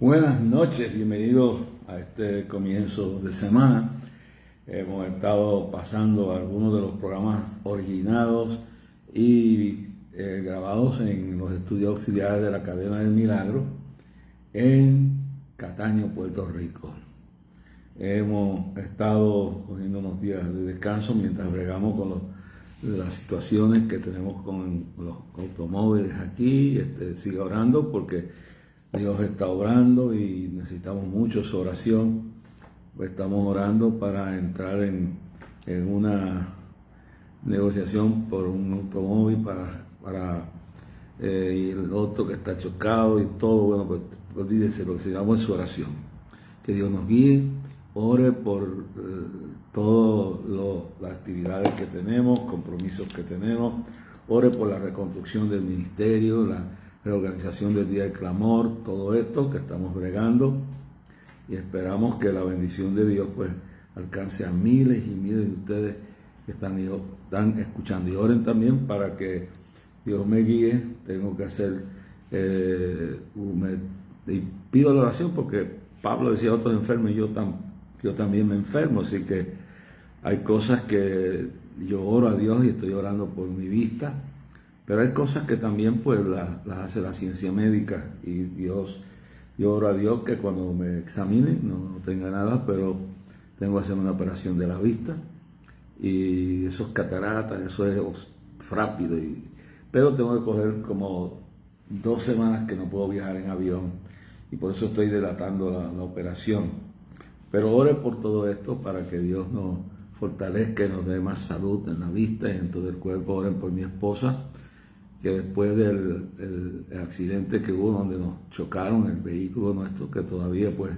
Buenas noches, bienvenidos a este comienzo de semana. Hemos estado pasando algunos de los programas originados y grabados en los estudios auxiliares de la Cadena del Milagro en Cataño, Puerto Rico. Hemos estado cogiendo unos días de descanso mientras bregamos con las situaciones que tenemos con los automóviles aquí. Siga orando porque Dios está obrando y necesitamos mucho su oración. Pues estamos orando para entrar en una negociación por un automóvil y el otro que está chocado y todo. Bueno, pues olvídese, lo que necesitamos es su oración. Que Dios nos guíe, ore por todas las actividades que tenemos, compromisos que tenemos, ore por la reconstrucción del ministerio, la reorganización del Día del Clamor, todo esto que estamos bregando, y esperamos que la bendición de Dios pues alcance a miles y miles de ustedes que están escuchando, y oren también para que Dios me guíe. Tengo que hacer y pido la oración porque Pablo decía otros enfermos y yo también me enfermo, así que hay cosas que yo oro a Dios y estoy orando por mi vista. Pero hay cosas que también pues las hace la ciencia médica y yo oro a Dios que cuando me examine no tenga nada, pero tengo que hacer una operación de la vista y esos cataratas, eso es rápido, pero tengo que coger como 2 semanas que no puedo viajar en avión y por eso estoy dilatando la operación. Pero ore por todo esto para que Dios nos fortalezca y nos dé más salud en la vista y en todo el cuerpo. Oren por mi esposa, que después del accidente que hubo donde nos chocaron el vehículo nuestro, que todavía pues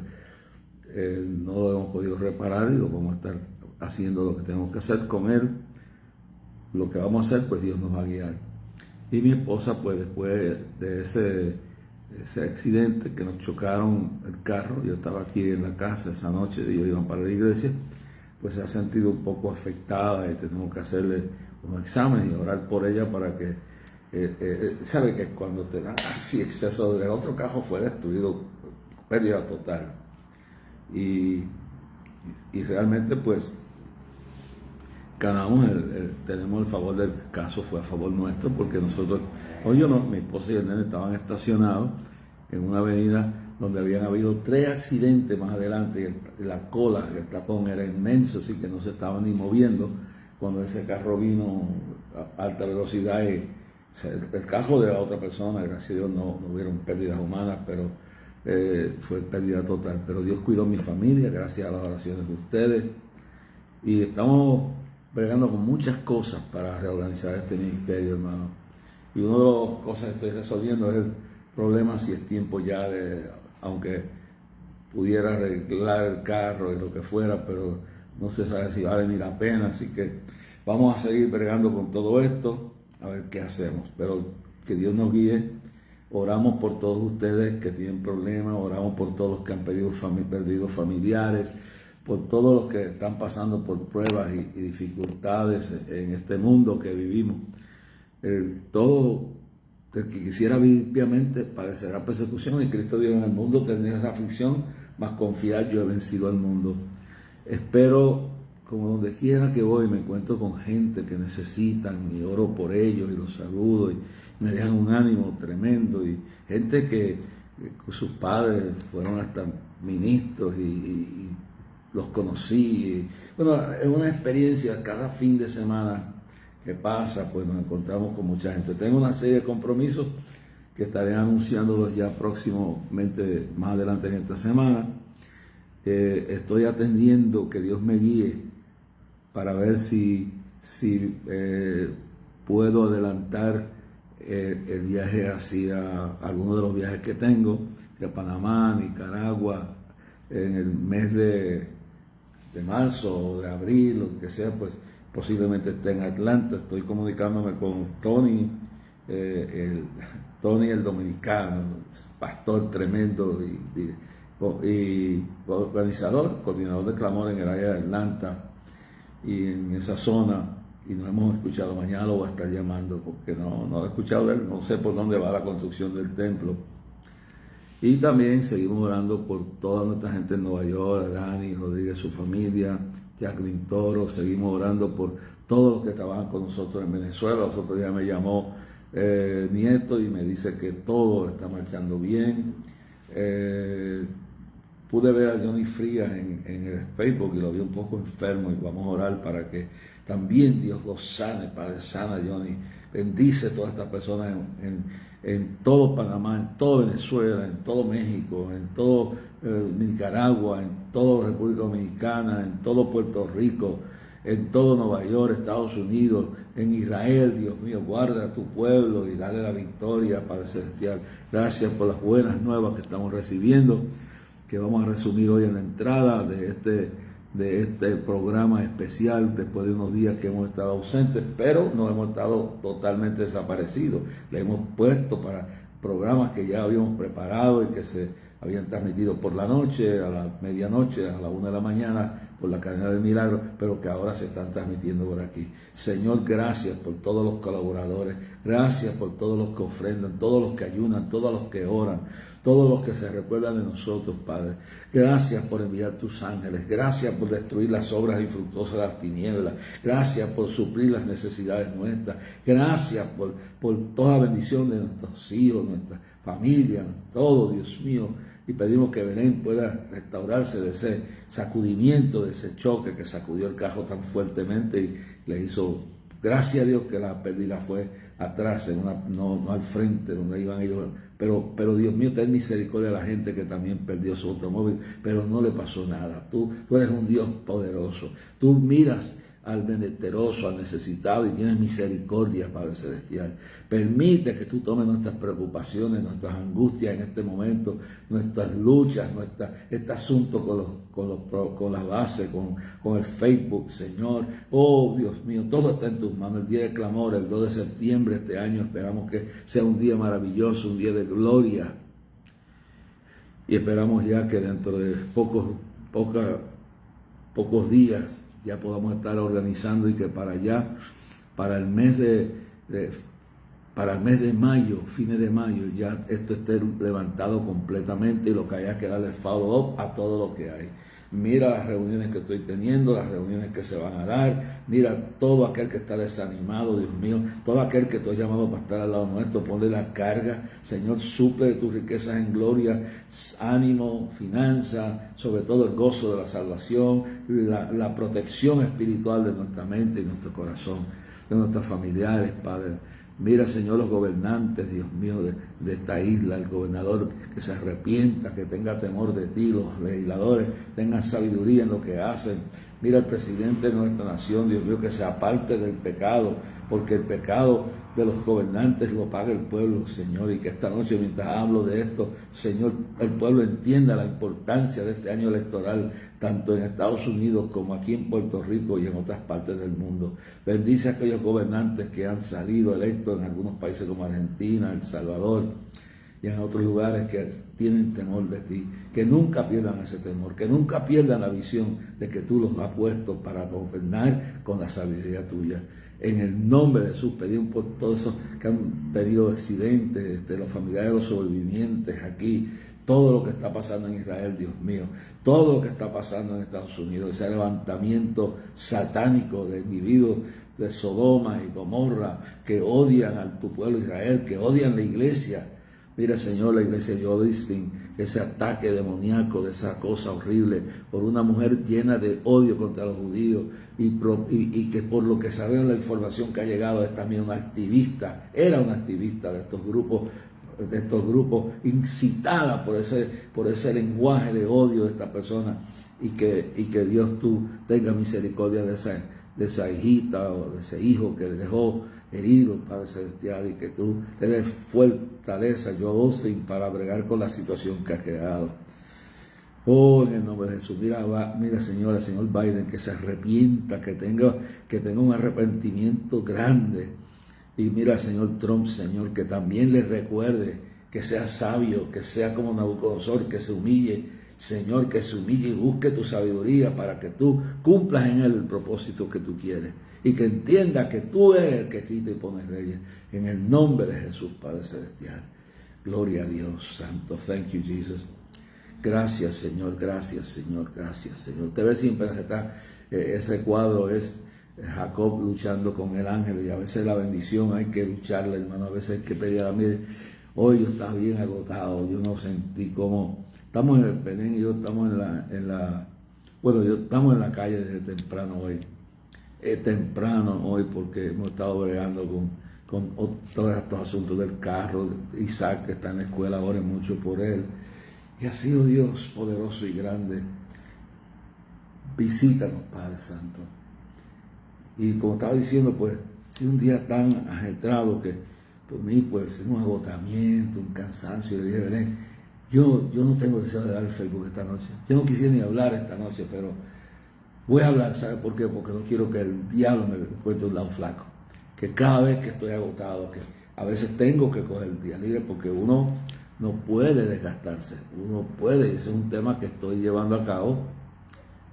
no lo hemos podido reparar y lo vamos a estar haciendo lo que tenemos que hacer con él. Lo que vamos a hacer pues Dios nos va a guiar. Y mi esposa pues después de ese accidente que nos chocaron el carro, yo estaba aquí en la casa esa noche y yo iba para la iglesia, pues se ha sentido un poco afectada y tenemos que hacerle unos exámenes y orar por ella para que sabe que cuando te dan así exceso del otro carro fue destruido, pérdida total, y realmente pues ganamos, tenemos el favor del caso, fue a favor nuestro porque nosotros, mi esposa y el nene estaban estacionados en una avenida donde habían habido 3 accidentes más adelante y la cola, el tapón era inmenso, así que no se estaba ni moviendo cuando ese carro vino a alta velocidad y el carro de la otra persona, gracias a Dios no hubieron pérdidas humanas, pero fue pérdida total. Pero Dios cuidó a mi familia gracias a las oraciones de ustedes y estamos bregando con muchas cosas para reorganizar este ministerio, hermano. Y una de las cosas que estoy resolviendo es el problema si es tiempo ya aunque pudiera arreglar el carro y lo que fuera, pero no se sabe si vale ni la pena, así que vamos a seguir bregando con todo esto, a ver qué hacemos, pero que Dios nos guíe. Oramos por todos ustedes que tienen problemas, oramos por todos los que han perdido familiares, por todos los que están pasando por pruebas y dificultades en este mundo que vivimos. Todo el que quisiera vivir piamente padecerá persecución, y Cristo dijo: en el mundo tendréis aflicción, mas confiad, yo he vencido al mundo. Espero, como donde quiera que voy, me encuentro con gente que necesitan y oro por ellos y los saludo y me dejan un ánimo tremendo, y gente que sus padres fueron hasta ministros y los conocí. Bueno, es una experiencia cada fin de semana que pasa, pues nos encontramos con mucha gente. Tengo una serie de compromisos que estaré anunciándolos ya próximamente, más adelante en esta semana. Estoy atendiendo que Dios me guíe para ver si puedo adelantar el viaje hacia algunos de los viajes que tengo, de Panamá, Nicaragua, en el mes de marzo o de abril, o que sea, pues posiblemente esté en Atlanta. Estoy comunicándome con Tony, el dominicano, pastor tremendo y organizador, coordinador de clamor en el área de Atlanta y en esa zona, y no hemos escuchado. Mañana lo voy a estar llamando porque no he escuchado de él, no sé por dónde va la construcción del templo. Y también seguimos orando por toda nuestra gente en Nueva York, a Dani Rodríguez, su familia, Jacqueline Toro. Seguimos orando por todos los que trabajan con nosotros en Venezuela. Los otros días me llamó Nieto y me dice que todo está marchando bien. Pude ver a Johnny Frías en el Facebook y lo vi un poco enfermo, y vamos a orar para que también Dios lo sane. Padre, sana Johnny. Bendice a todas estas personas en todo Panamá, en todo Venezuela, en todo México, en todo Nicaragua, en toda República Dominicana, en todo Puerto Rico, en todo Nueva York, Estados Unidos, en Israel. Dios mío, guarda a tu pueblo y dale la victoria, Padre Celestial. Gracias por las buenas nuevas que estamos recibiendo, que vamos a resumir hoy en la entrada de este programa especial, después de unos días que hemos estado ausentes, pero no hemos estado totalmente desaparecidos. Le hemos puesto para programas que ya habíamos preparado y que se habían transmitido por la noche, a la medianoche, a la 1 de la mañana, por la cadena del Milagro, pero que ahora se están transmitiendo por aquí. Señor, gracias por todos los colaboradores, gracias por todos los que ofrendan, todos los que ayunan, todos los que oran, todos los que se recuerdan de nosotros, Padre. Gracias por enviar tus ángeles, gracias por destruir las obras infructuosas de las tinieblas, gracias por suplir las necesidades nuestras, gracias por toda bendición de nuestros hijos, nuestra familia, todo, Dios mío. Y pedimos que Belén pueda restaurarse de ese sacudimiento, de ese choque que sacudió el carro tan fuertemente y le hizo, gracias a Dios, que la pérdida fue atrás, no al frente donde iban ellos. Pero Dios mío, ten misericordia de la gente que también perdió su automóvil, pero no le pasó nada. Tú eres un Dios poderoso. Tú miras al menesteroso, al necesitado, y tienes misericordia, Padre Celestial. Permite que tú tomes nuestras preocupaciones, nuestras angustias en este momento, nuestras luchas, este asunto con las bases, con el Facebook, Señor. Oh, Dios mío, todo está en tus manos. El día de clamor, el 2 de septiembre de este año, esperamos que sea un día maravilloso, un día de gloria. Y esperamos ya que dentro de pocos días ya podamos estar organizando, y que para el mes de mayo, fines de mayo, ya esto esté levantado completamente, y lo que haya que darle follow up a todo lo que hay. Mira las reuniones que estoy teniendo, las reuniones que se van a dar. Mira todo aquel que está desanimado, Dios mío, todo aquel que tú has llamado para estar al lado nuestro, ponle la carga. Señor, suple de tus riquezas en gloria, ánimo, finanza, sobre todo el gozo de la salvación, la protección espiritual de nuestra mente y nuestro corazón, de nuestros familiares, Padre. Mira, Señor, los gobernantes, Dios mío, de esta isla, el gobernador que se arrepienta, que tenga temor de ti, los legisladores tengan sabiduría en lo que hacen. Mira al presidente de nuestra nación, Dios mío, que se aparte del pecado, porque el pecado de los gobernantes lo paga el pueblo, Señor, y que esta noche, mientras hablo de esto, Señor, el pueblo entienda la importancia de este año electoral, tanto en Estados Unidos como aquí en Puerto Rico y en otras partes del mundo. Bendice a aquellos gobernantes que han salido electos en algunos países como Argentina, El Salvador y en otros lugares, que tienen temor de ti, que nunca pierdan ese temor, que nunca pierdan la visión de que tú los has puesto para gobernar con la sabiduría tuya. En el nombre de Jesús pedimos por todos esos que han tenido accidentes, los familiares de los sobrevivientes aquí, todo lo que está pasando en Israel, Dios mío, todo lo que está pasando en Estados Unidos, ese levantamiento satánico de individuos de Sodoma y Gomorra que odian a tu pueblo Israel, que odian la iglesia. Mira, Señor, la iglesia de Jodistin, ese ataque demoníaco, de esa cosa horrible, por una mujer llena de odio contra los judíos, y que por lo que sabemos, la información que ha llegado, es también una activista, era una activista de estos grupos incitada por ese lenguaje de odio de esta persona, y que Dios tú tenga misericordia de esa hijita o de ese hijo que dejó herido, Padre Celestial, y que tú le des fortaleza, para bregar con la situación que ha quedado. Oh, en el nombre de Jesús. Mira, Señor, el señor Biden, que se arrepienta, que tenga un arrepentimiento grande. Y mira al señor Trump, Señor, que también le recuerde que sea sabio, que sea como Nabucodonosor, que se humille, Señor, que se humille y busque tu sabiduría para que tú cumplas en él el propósito que tú quieres, y que entienda que tú eres el que quita y pone reyes. En el nombre de Jesús, Padre Celestial. Gloria a Dios, santo. Thank you, Jesus. Gracias, Señor, gracias, Señor, gracias, Señor. Usted ve siempre está, ese cuadro es Jacob luchando con el ángel, y a veces la bendición hay que lucharla, hermano. A veces hay que pedir a mí. Hoy yo estaba bien agotado, yo no sentí cómo. Estamos en el Penén y yo estamos estamos en la calle desde temprano hoy. Temprano hoy, porque hemos estado bregando con todos estos asuntos del carro. Isaac, que está en la escuela, oren mucho por él. Y ha sido Dios poderoso y grande. Visítanos, Padre Santo. Y como estaba diciendo, pues, ha sido un día tan ajetreado que por mí, pues, es un agotamiento, un cansancio. Y le dije, Belén, yo no tengo deseo de dar el Facebook esta noche. Yo no quisiera ni hablar esta noche, pero voy a hablar. ¿Sabe por qué? Porque no quiero que el diablo me encuentre un lado flaco. Que cada vez que estoy agotado, que a veces tengo que coger el día libre, porque uno no puede desgastarse. Uno puede, y ese es un tema que estoy llevando a cabo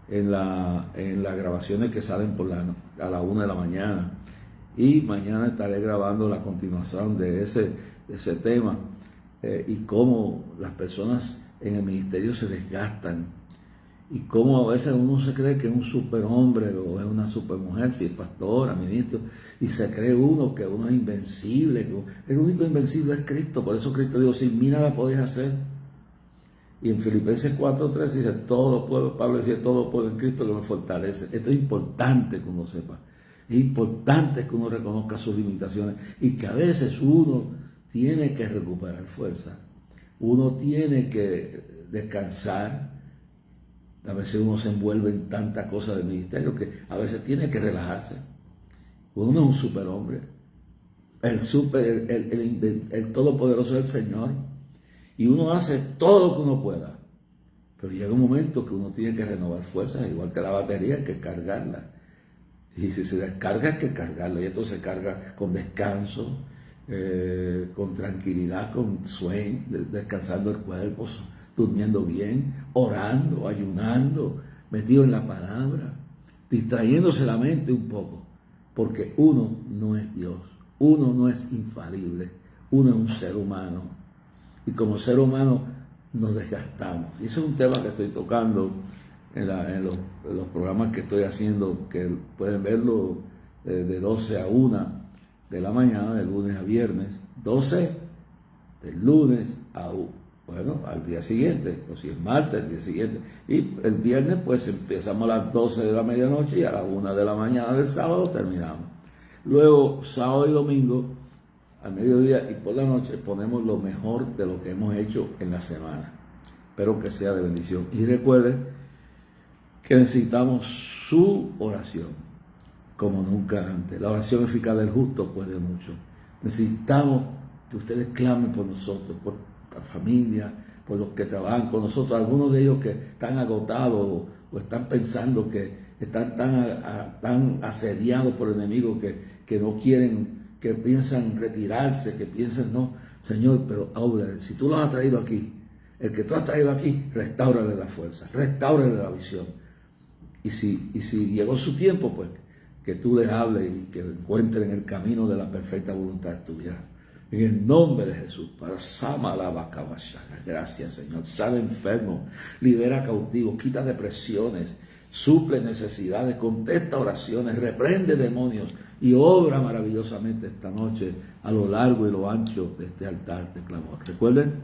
en las grabaciones que salen a la 1 de la mañana. Y mañana estaré grabando la continuación de ese tema, y cómo las personas en el ministerio se desgastan, y cómo a veces uno se cree que es un superhombre o es una supermujer, si es pastora, ministro, y se cree uno que uno es invencible. El único invencible es Cristo. Por eso Cristo dijo, sin mí nada podéis hacer. Y en Filipenses 4:3 dice, Pablo decía, todo puedo en Cristo que me fortalece. Esto es importante que uno sepa. Es importante que uno reconozca sus limitaciones, y que a veces uno tiene que recuperar fuerza. Uno tiene que descansar. A veces uno se envuelve en tanta cosa del ministerio que a veces tiene que relajarse. Uno no es un superhombre. El todopoderoso es el Señor. Y uno hace todo lo que uno pueda. Pero llega un momento que uno tiene que renovar fuerzas, igual que la batería, hay que cargarla. Y si se descarga, hay que cargarla. Y esto se carga con descanso, con tranquilidad, con sueño, descansando el cuerpo, durmiendo bien, orando, ayunando, metido en la palabra, distrayéndose la mente un poco, porque uno no es Dios, uno no es infalible, uno es un ser humano, y como ser humano nos desgastamos. Y ese es un tema que estoy tocando en los programas que estoy haciendo, que pueden verlo de 12 a 1 de la mañana, de lunes a viernes, 12 del lunes al día siguiente, o si es martes, el día siguiente. Y el viernes, pues empezamos a las 12 de la medianoche y a las 1 de la mañana del sábado terminamos. Luego, sábado y domingo, al mediodía y por la noche, ponemos lo mejor de lo que hemos hecho en la semana. Espero que sea de bendición. Y recuerden que necesitamos su oración como nunca antes. La oración eficaz del justo puede mucho. Necesitamos que ustedes clamen por nosotros, por la familia, por los que trabajan con nosotros. Algunos de ellos que están agotados o están pensando que están tan asediados por el enemigo que no quieren, que piensan retirarse, que piensan no. Señor, pero háblale. Si tú los has traído aquí, el que tú has traído aquí, restáurale la fuerza, restáurale la visión. Y si llegó su tiempo, pues que tú les hables y que encuentren el camino de la perfecta voluntad tuya. En el nombre de Jesús, para Samalabacabashara. Gracias, Señor. Sana enfermos, libera cautivos, quita depresiones, suple necesidades, contesta oraciones, reprende demonios y obra maravillosamente esta noche a lo largo y lo ancho de este altar de clamor. Recuerden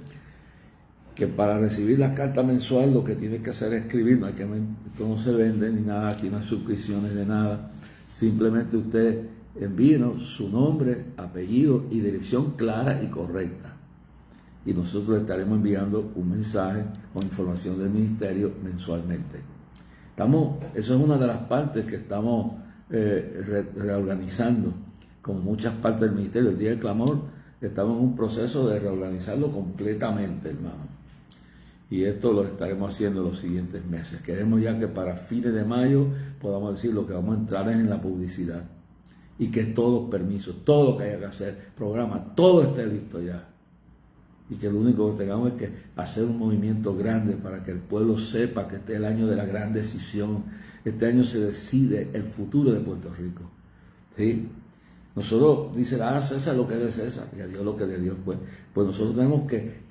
que para recibir la carta mensual lo que tiene que hacer es escribir. Esto no se vende ni nada, aquí no hay suscripciones de nada. Simplemente usted envíenos su nombre, apellido y dirección clara y correcta. Y nosotros le estaremos enviando un mensaje con información del ministerio mensualmente. Eso es una de las partes que estamos reorganizando, como muchas partes del ministerio. El Día del Clamor, estamos en un proceso de reorganizarlo completamente, hermano. Y esto lo estaremos haciendo en los siguientes meses. Queremos ya que para fines de mayo podamos decir lo que vamos a entrar es en la publicidad. Y que todos los permisos, todo lo que haya que hacer, programa, todo esté listo ya. Y que lo único que tengamos es que hacer un movimiento grande para que el pueblo sepa que este es el año de la gran decisión. Este año se decide el futuro de Puerto Rico. ¿Sí? Nosotros dice, a César lo que es de César y a Dios lo que es de Dios. Pues nosotros tenemos que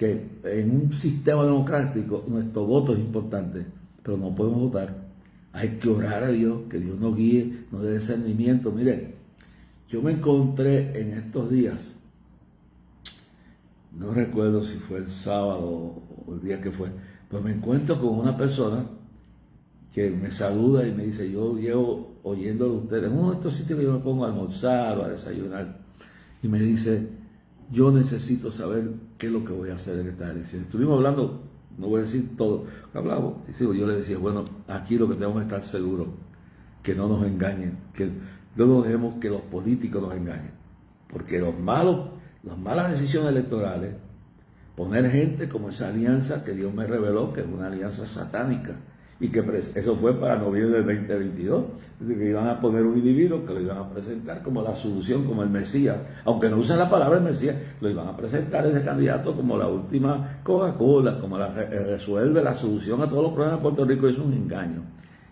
en un sistema democrático nuestro voto es importante, pero no podemos votar. Hay que orar a Dios, que Dios nos guíe, nos dé discernimiento. Mire, yo me encontré en estos días, no recuerdo si fue el sábado o el día que fue, pues me encuentro con una persona que me saluda y me dice, yo llevo oyendo de ustedes, en uno de estos sitios que yo me pongo a almorzar o a desayunar, y me dice, yo necesito saber qué es lo que voy a hacer en esta elección. Estuvimos hablando, no voy a decir todo, hablamos, y yo le decía, bueno, aquí lo que tenemos que estar seguros, que no nos engañen, que no nos dejemos que los políticos nos engañen, porque las malas decisiones electorales, poner gente como esa alianza que Dios me reveló, que es una alianza satánica, y que eso fue para noviembre del 2022, que iban a poner un individuo que lo iban a presentar como la solución, como el Mesías, aunque no usen la palabra el Mesías, lo iban a presentar ese candidato como la última Coca-Cola, como la resuelve la solución a todos los problemas de Puerto Rico. Es un engaño.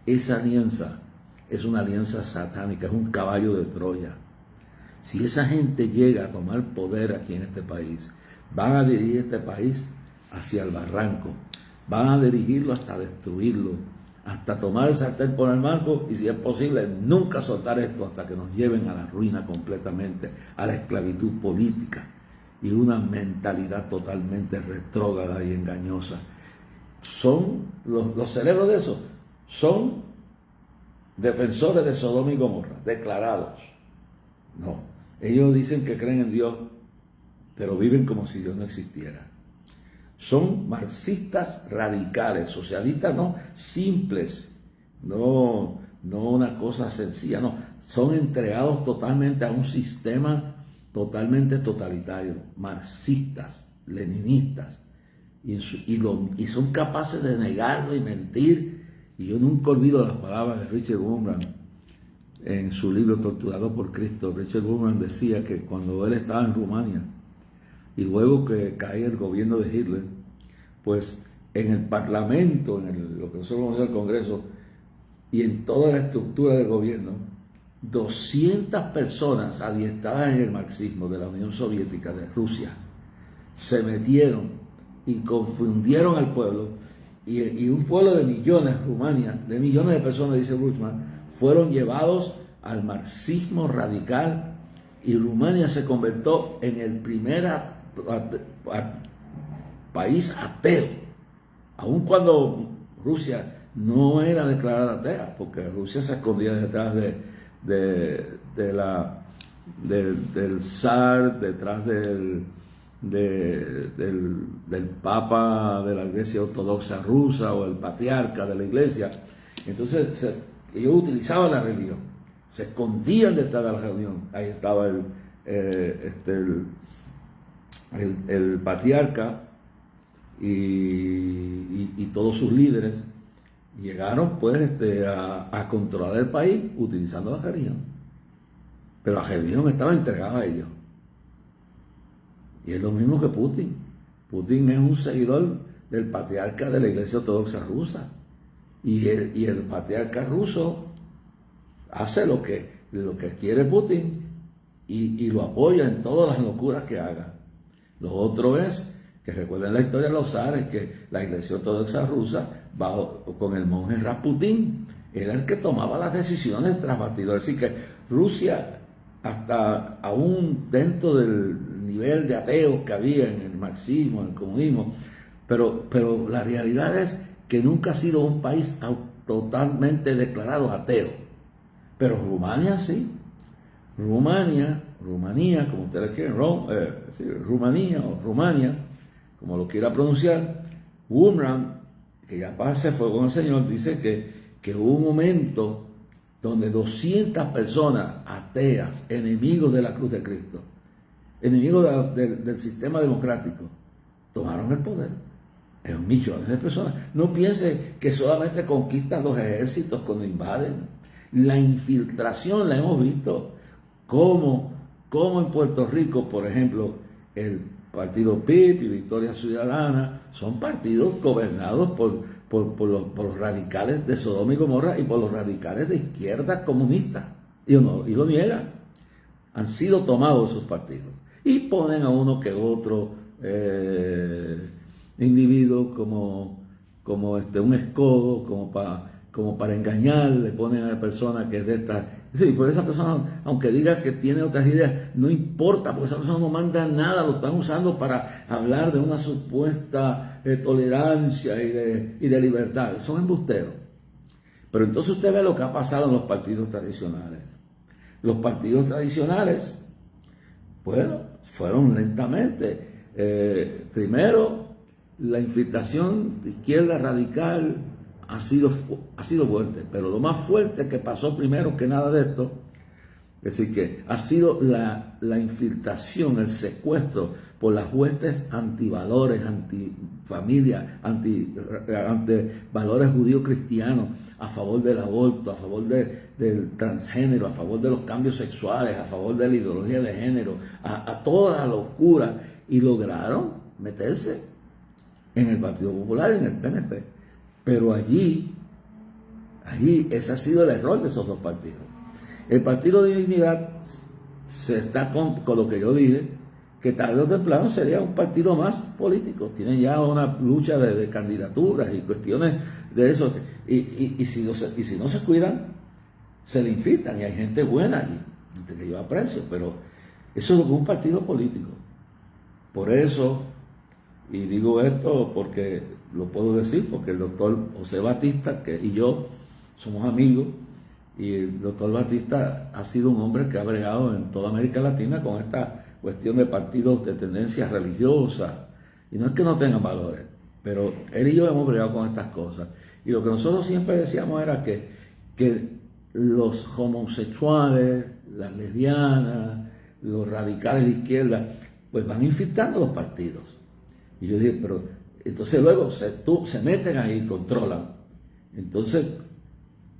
Esa alianza es una alianza satánica, es un caballo de Troya. Si esa gente llega a tomar poder aquí en este país, van a dirigir este país hacia el barranco, van a dirigirlo hasta destruirlo, hasta tomar el sartén por el mango y, si es posible, nunca soltar esto hasta que nos lleven a la ruina completamente, a la esclavitud política y una mentalidad totalmente retrógrada y engañosa. Son los cerebros de eso, son defensores de Sodoma y Gomorra, declarados. No, ellos dicen que creen en Dios, pero viven como si Dios no existiera. Son marxistas radicales, socialistas no simples, no una cosa sencilla, no, son entregados totalmente a un sistema totalmente totalitario, marxistas, leninistas, y son capaces de negarlo y mentir. Y yo nunca olvido las palabras de Richard Wurmbrand en su libro Torturado por Cristo. Richard Wurmbrand decía que cuando él estaba en Rumania, y luego que cae el gobierno de Hitler, pues en el Parlamento, lo que nosotros conocemos el Congreso, y en toda la estructura del gobierno, 200 personas adiestradas en el marxismo de la Unión Soviética, de Rusia, se metieron y confundieron al pueblo, y un pueblo de millones, Rumania, de millones de personas, dice Wurmbrand, fueron llevados al marxismo radical, y Rumania se convirtió en el primer país ateo, aun cuando Rusia no era declarada atea, porque Rusia se escondía detrás del zar, detrás del papa de la iglesia ortodoxa rusa o el patriarca de la iglesia. Entonces ellos utilizaban la religión, se escondían detrás de la religión. Ahí estaba el patriarca y todos sus líderes. Llegaron pues a controlar el país utilizando la religión, pero la religión estaba entregada a ellos. Y es lo mismo que Putin. Putin es un seguidor del patriarca de la iglesia ortodoxa rusa, y el patriarca ruso hace lo que quiere Putin y lo apoya en todas las locuras que haga. Lo otro es que recuerden la historia de los zares, que la iglesia ortodoxa rusa, con el monje Rasputín, era el que tomaba las decisiones tras bastidores. Así que Rusia, hasta aún dentro del nivel de ateos que había en el marxismo, en el comunismo, pero la realidad es que nunca ha sido un país totalmente declarado ateo. Pero Rumania sí. Rumanía, como ustedes quieren, Rumanía o Rumania, como lo quiera pronunciar. Wurmbrand, que ya se fue con el Señor, dice que hubo un momento donde 200 personas ateas, enemigos de la cruz de Cristo, enemigos del sistema democrático, tomaron el poder. En millones de personas. No piense que solamente conquistan los ejércitos cuando invaden. La infiltración la hemos visto. Como en Puerto Rico, por ejemplo, el partido PIP y Victoria Ciudadana son partidos gobernados por los radicales de Sodoma y Gomorra y por los radicales de izquierda comunista. Y lo niegan. han sido tomados esos partidos. Y ponen a uno que otro individuo como un escodo, como para engañar, le ponen a la persona que es de esta. Sí, por esa persona, aunque diga que tiene otras ideas, no importa, porque esa persona no manda nada, lo están usando para hablar de una supuesta tolerancia y de libertad. Son embusteros. Pero entonces usted ve lo que ha pasado en los partidos tradicionales. Los partidos tradicionales, bueno, fueron lentamente. Primero, la infiltración de izquierda radical ha sido fuerte, pero lo más fuerte que pasó primero que nada de esto, es decir, que ha sido la infiltración, el secuestro por las huestes antivalores, antifamilia, anti valores judío-cristianos, a favor del aborto, a favor del transgénero, a favor de los cambios sexuales, a favor de la ideología de género, a toda la locura, y lograron meterse en el Partido Popular y en el PNP. Pero allí ese ha sido el error de esos dos partidos. El Partido de Dignidad se está con lo que yo dije, que tarde o temprano sería un partido más político. Tienen ya una lucha de candidaturas y cuestiones de eso. Y si no se cuidan, se le infiltran. Y hay gente buena allí, gente que yo aprecio, pero eso es un partido político. Por eso, y digo esto porque lo puedo decir, porque el doctor José Batista y yo somos amigos, y el doctor Batista ha sido un hombre que ha bregado en toda América Latina con esta cuestión de partidos de tendencias religiosas, y no es que no tengan valores, pero él y yo hemos bregado con estas cosas, y lo que nosotros siempre decíamos era que los homosexuales, las lesbianas, los radicales de izquierda, pues van infiltrando los partidos. Y yo dije, pero entonces luego se meten ahí y controlan. Entonces,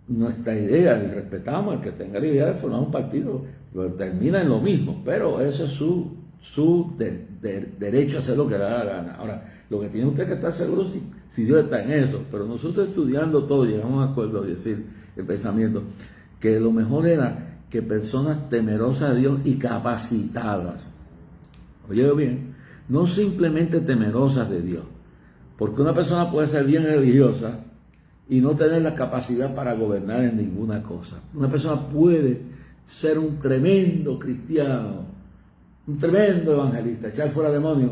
nuestra idea, y respetamos el que tenga la idea de formar un partido, pero termina en lo mismo, pero eso es su derecho a hacer lo que le da la gana. Ahora, lo que tiene usted que estar seguro si Dios está en eso, pero nosotros estudiando todo llegamos a un acuerdo de decir el pensamiento, que lo mejor era que personas temerosas de Dios y capacitadas, oye bien, no simplemente temerosas de Dios, porque una persona puede ser bien religiosa y no tener la capacidad para gobernar en ninguna cosa. Una persona puede ser un tremendo cristiano, un tremendo evangelista, echar fuera demonios,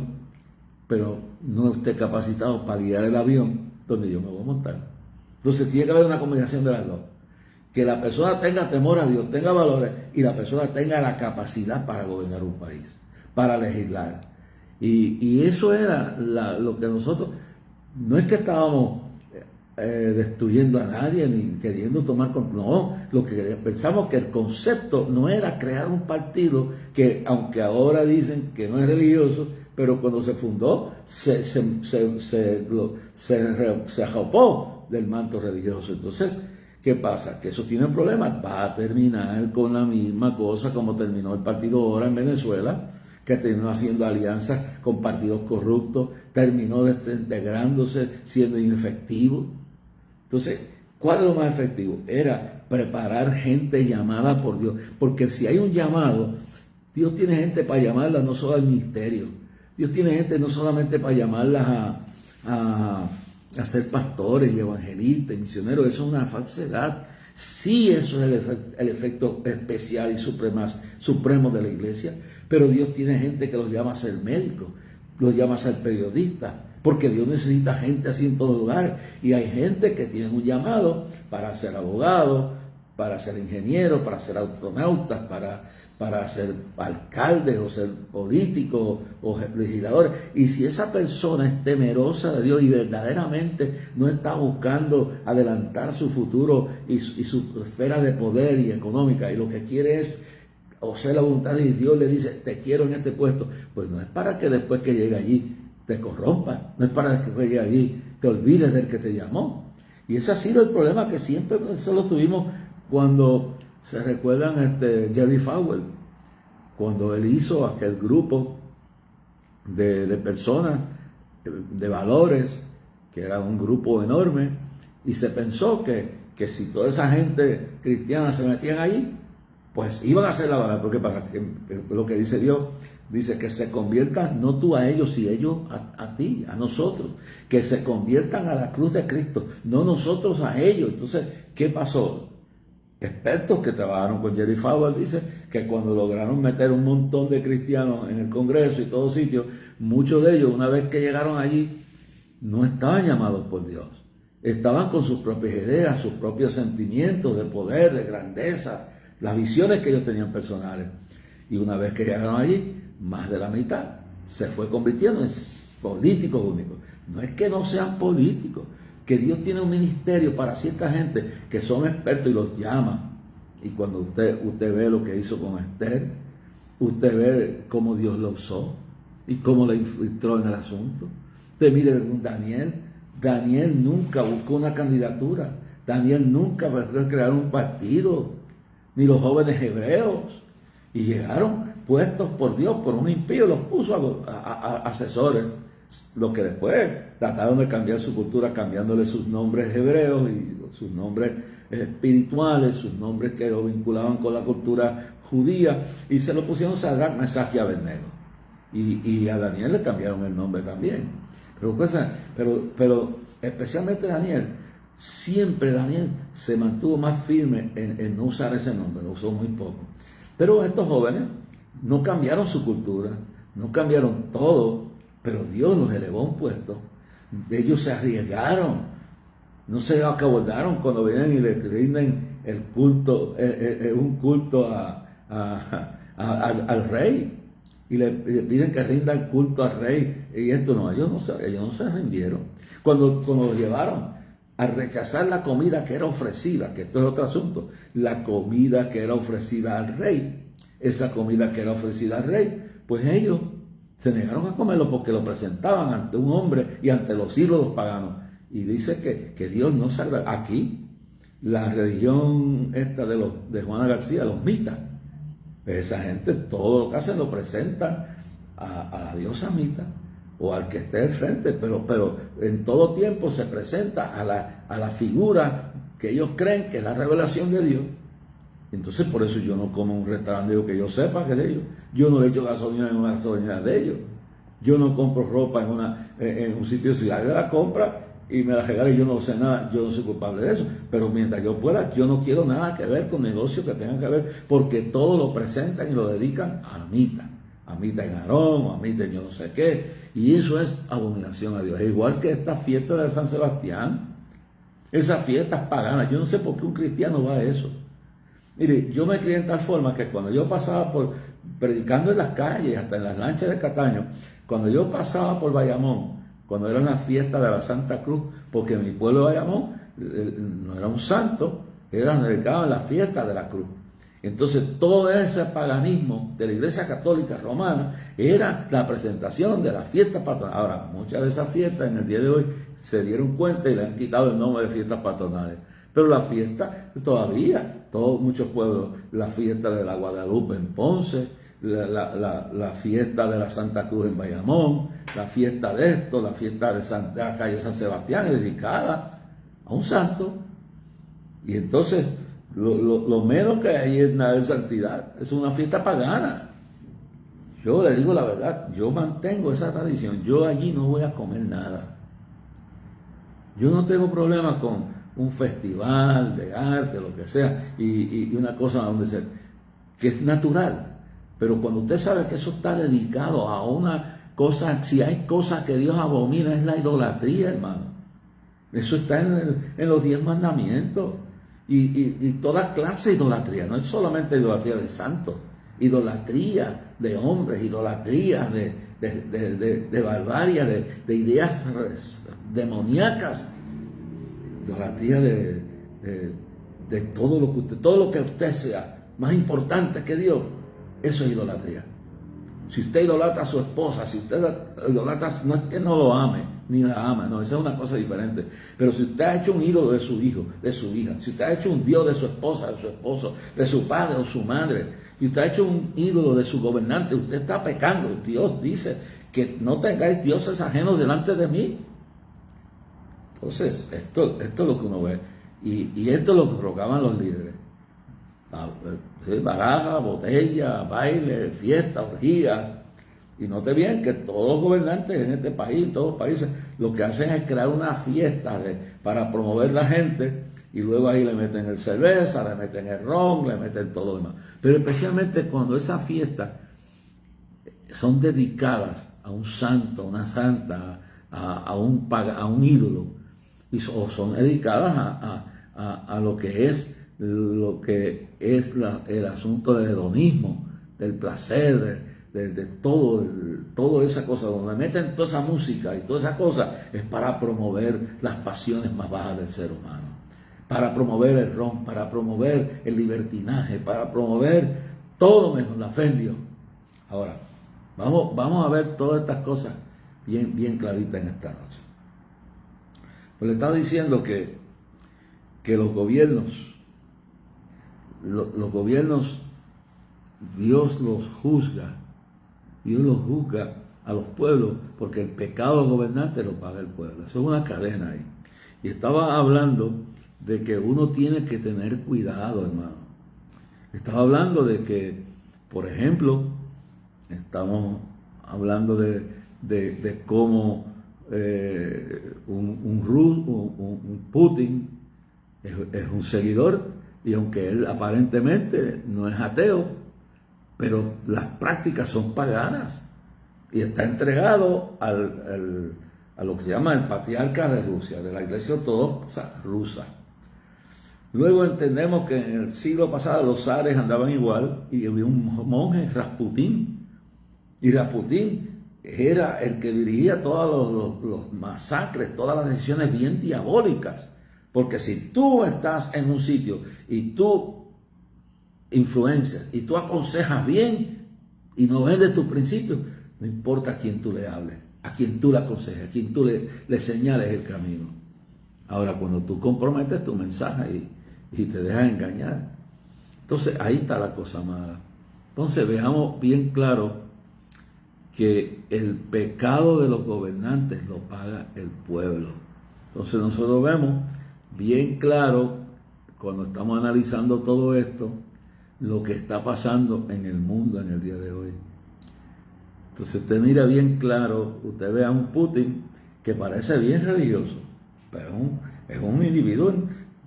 pero no esté capacitado para guiar el avión donde yo me voy a montar. Entonces tiene que haber una combinación de las dos. Que la persona tenga temor a Dios, tenga valores, y la persona tenga la capacidad para gobernar un país, para legislar. Y eso era lo que nosotros, no es que estábamos destruyendo a nadie ni queriendo tomar control, no, lo que pensamos que el concepto no era crear un partido que, aunque ahora dicen que no es religioso, pero cuando se fundó se arropó del manto religioso. Entonces, ¿qué pasa? Que eso tiene problemas. Va a terminar con la misma cosa como terminó el partido ahora en Venezuela, que terminó haciendo alianzas con partidos corruptos, terminó desintegrándose, siendo inefectivo. Entonces, ¿cuál es lo más efectivo? Era preparar gente llamada por Dios. Porque si hay un llamado, Dios tiene gente para llamarla no solo al ministerio. Dios tiene gente no solamente para llamarlas a ser pastores y evangelistas y misioneros. Eso es una falsedad. Sí, eso es el efecto especial y supremo de la iglesia, pero Dios tiene gente que los llama a ser médicos, los llama a ser periodistas, porque Dios necesita gente así en todos lugares. Y hay gente que tiene un llamado para ser abogado, para ser ingeniero, para ser astronautas, para ser alcaldes o ser políticos o legisladores. Y si esa persona es temerosa de Dios y verdaderamente no está buscando adelantar su futuro y su esfera de poder y económica, y lo que quiere es hacer la voluntad de Dios, le dice, te quiero en este puesto, pues no es para que después que llegue allí te corrompa, no es para que después llegue allí te olvides del que te llamó. Y ese ha sido el problema que siempre solo tuvimos cuando se recuerdan Jerry Falwell, cuando él hizo aquel grupo de personas, de valores, que era un grupo enorme, y se pensó que si toda esa gente cristiana se metían allí, pues iban a hacer la maldad. ¿Por qué pasa? Lo que dice Dios, dice que se conviertan no tú a ellos, sino ellos a ti, a nosotros. Que se conviertan a la cruz de Cristo, no nosotros a ellos. Entonces, ¿qué pasó? Expertos que trabajaron con Jerry Falwell dicen que cuando lograron meter un montón de cristianos en el Congreso y todos sitios, muchos de ellos, una vez que llegaron allí, no estaban llamados por Dios. Estaban con sus propias ideas, sus propios sentimientos de poder, de grandeza, las visiones que ellos tenían personales. Y una vez que llegaron allí, más de la mitad se fue convirtiendo en políticos únicos. No es que no sean políticos, que Dios tiene un ministerio para cierta gente que son expertos y los llama. Y cuando usted ve lo que hizo con Esther, usted ve cómo Dios lo usó y cómo le infiltró en el asunto. Usted mire Daniel nunca buscó una candidatura. Daniel nunca buscó crear un partido, ni los jóvenes hebreos. Y llegaron puestos por Dios, por un impío, los puso a asesores. Lo que después trataron de cambiar su cultura, cambiándole sus nombres hebreos y sus nombres espirituales, sus nombres que lo vinculaban con la cultura judía, y se lo pusieron Sadrach, Mesach y Abednego. Y a Daniel le cambiaron el nombre también. Pero especialmente Daniel, siempre Daniel se mantuvo más firme en no usar ese nombre, lo usó muy poco. Pero estos jóvenes no cambiaron su cultura, no cambiaron todo, pero Dios los elevó a un puesto. Ellos se arriesgaron, no se acobardaron cuando vienen y le rinden el culto, un culto al rey, y le piden que rinda el culto al rey. Y esto no, ellos no se rindieron. Cuando los llevaron a rechazar la comida que era ofrecida, que esto es otro asunto, la comida que era ofrecida al rey, esa comida que era ofrecida al rey, pues ellos se negaron a comerlo porque lo presentaban ante un hombre y ante los ídolos paganos. Y dice que Dios no sabe. Aquí, la religión esta de Juana García, los mitas, esa gente todo lo que hacen lo presentan a la diosa mita o al que esté al frente, pero en todo tiempo se presenta a la figura que ellos creen que es la revelación de Dios. Entonces por eso yo no como en un restaurante que yo sepa que es de ellos. Yo no le echo gasolina en una gasolinera de ellos. Yo no compro ropa en un sitio de ciudad. Yo la compra y me la regala y yo no sé nada. Yo no soy culpable de eso. Pero mientras yo pueda, yo no quiero nada que ver con negocios que tengan que ver, porque todo lo presentan y lo dedican a Mita. A Mita en Aarón, o a Mita en yo no sé qué. Y eso es abominación a Dios. Es igual que esta fiesta de San Sebastián. Esas fiestas paganas. Yo no sé por qué un cristiano va a eso. Mire, yo me crié en tal forma que cuando yo pasaba predicando en las calles, hasta en las lanchas de Cataño, cuando yo pasaba por Bayamón, cuando eran las fiestas de la Santa Cruz, porque mi pueblo de Bayamón no era un santo, era dedicado a la fiesta de la cruz. Entonces todo ese paganismo de la Iglesia Católica Romana era la presentación de la fiesta patronal. Ahora, muchas de esas fiestas en el día de hoy se dieron cuenta y le han quitado el nombre de fiestas patronales. Pero la fiesta todavía, muchos pueblos, la fiesta de la Guadalupe en Ponce, la fiesta de la Santa Cruz en Bayamón, la fiesta de esto, la fiesta de la calle San Sebastián, dedicada a un santo. Y entonces, lo menos que hay es nada de santidad, es una fiesta pagana. Yo le digo la verdad, yo mantengo esa tradición, yo allí no voy a comer nada. Yo no tengo problema con un festival de arte, lo que sea, y una cosa que es natural. Pero cuando usted sabe que eso está dedicado a una cosa, si hay cosas que Dios abomina, es la idolatría, hermano. Eso está en los 10 mandamientos. Y toda clase de idolatría, no es solamente idolatría de santos, idolatría de hombres, idolatría de barbarie, de ideas demoníacas, idolatría de todo lo que usted sea más importante que Dios, eso es idolatría. Si usted idolatra a su esposa, si usted idolatra, no es que no lo ame, ni la ama, no, esa es una cosa diferente. Pero si usted ha hecho un ídolo de su hijo, de su hija, si usted ha hecho un Dios de su esposa, de su esposo, de su padre o su madre, si usted ha hecho un ídolo de su gobernante, usted está pecando. Dios dice que no tengáis dioses ajenos delante de mí. Entonces, esto es lo que uno ve. Y esto es lo que rogaban los líderes. Baraja, botella, baile, fiesta, orgía. Y note bien que todos los gobernantes en este país, todos los países, lo que hacen es crear una fiesta para promover la gente, y luego ahí le meten el cerveza, le meten el ron, le meten todo lo demás. Pero especialmente cuando esas fiestas son dedicadas a un santo, a una santa, a un ídolo, o son dedicadas a lo que es el asunto del hedonismo, del placer, de toda esa cosa, donde meten toda esa música y toda esa cosa, es para promover las pasiones más bajas del ser humano, para promover el ron, para promover el libertinaje, para promover todo menos la fe en Dios. Ahora, vamos a ver todas estas cosas bien claritas en esta noche. Pues le está diciendo que los gobiernos, Dios los juzga a los pueblos, porque el pecado de los gobernantes lo paga el pueblo. Eso es una cadena ahí. Y estaba hablando de que uno tiene que tener cuidado, hermano. Estaba hablando de que, por ejemplo, estamos hablando de cómo un Putin es un seguidor, y aunque él aparentemente no es ateo, pero las prácticas son paganas, y está entregado a lo que se llama el patriarca de Rusia, de la Iglesia Ortodoxa rusa. Luego entendemos que en el siglo pasado los zares andaban igual, y había un monje, Rasputín, y Rasputín era el que dirigía todos los masacres, todas las decisiones bien diabólicas, porque si tú estás en un sitio y tú influencias y tú aconsejas bien y no vendes tus principios, no importa a quién tú le hables, a quién tú le aconsejes, a quién tú le señales el camino. Ahora, cuando tú comprometes tu mensaje y te dejas engañar, entonces ahí está la cosa mala. Entonces veamos bien claro que el pecado de los gobernantes lo paga el pueblo. Entonces nosotros vemos bien claro, cuando estamos analizando todo esto, lo que está pasando en el mundo en el día de hoy. Entonces usted mira bien claro, usted ve a un Putin que parece bien religioso, pero es un individuo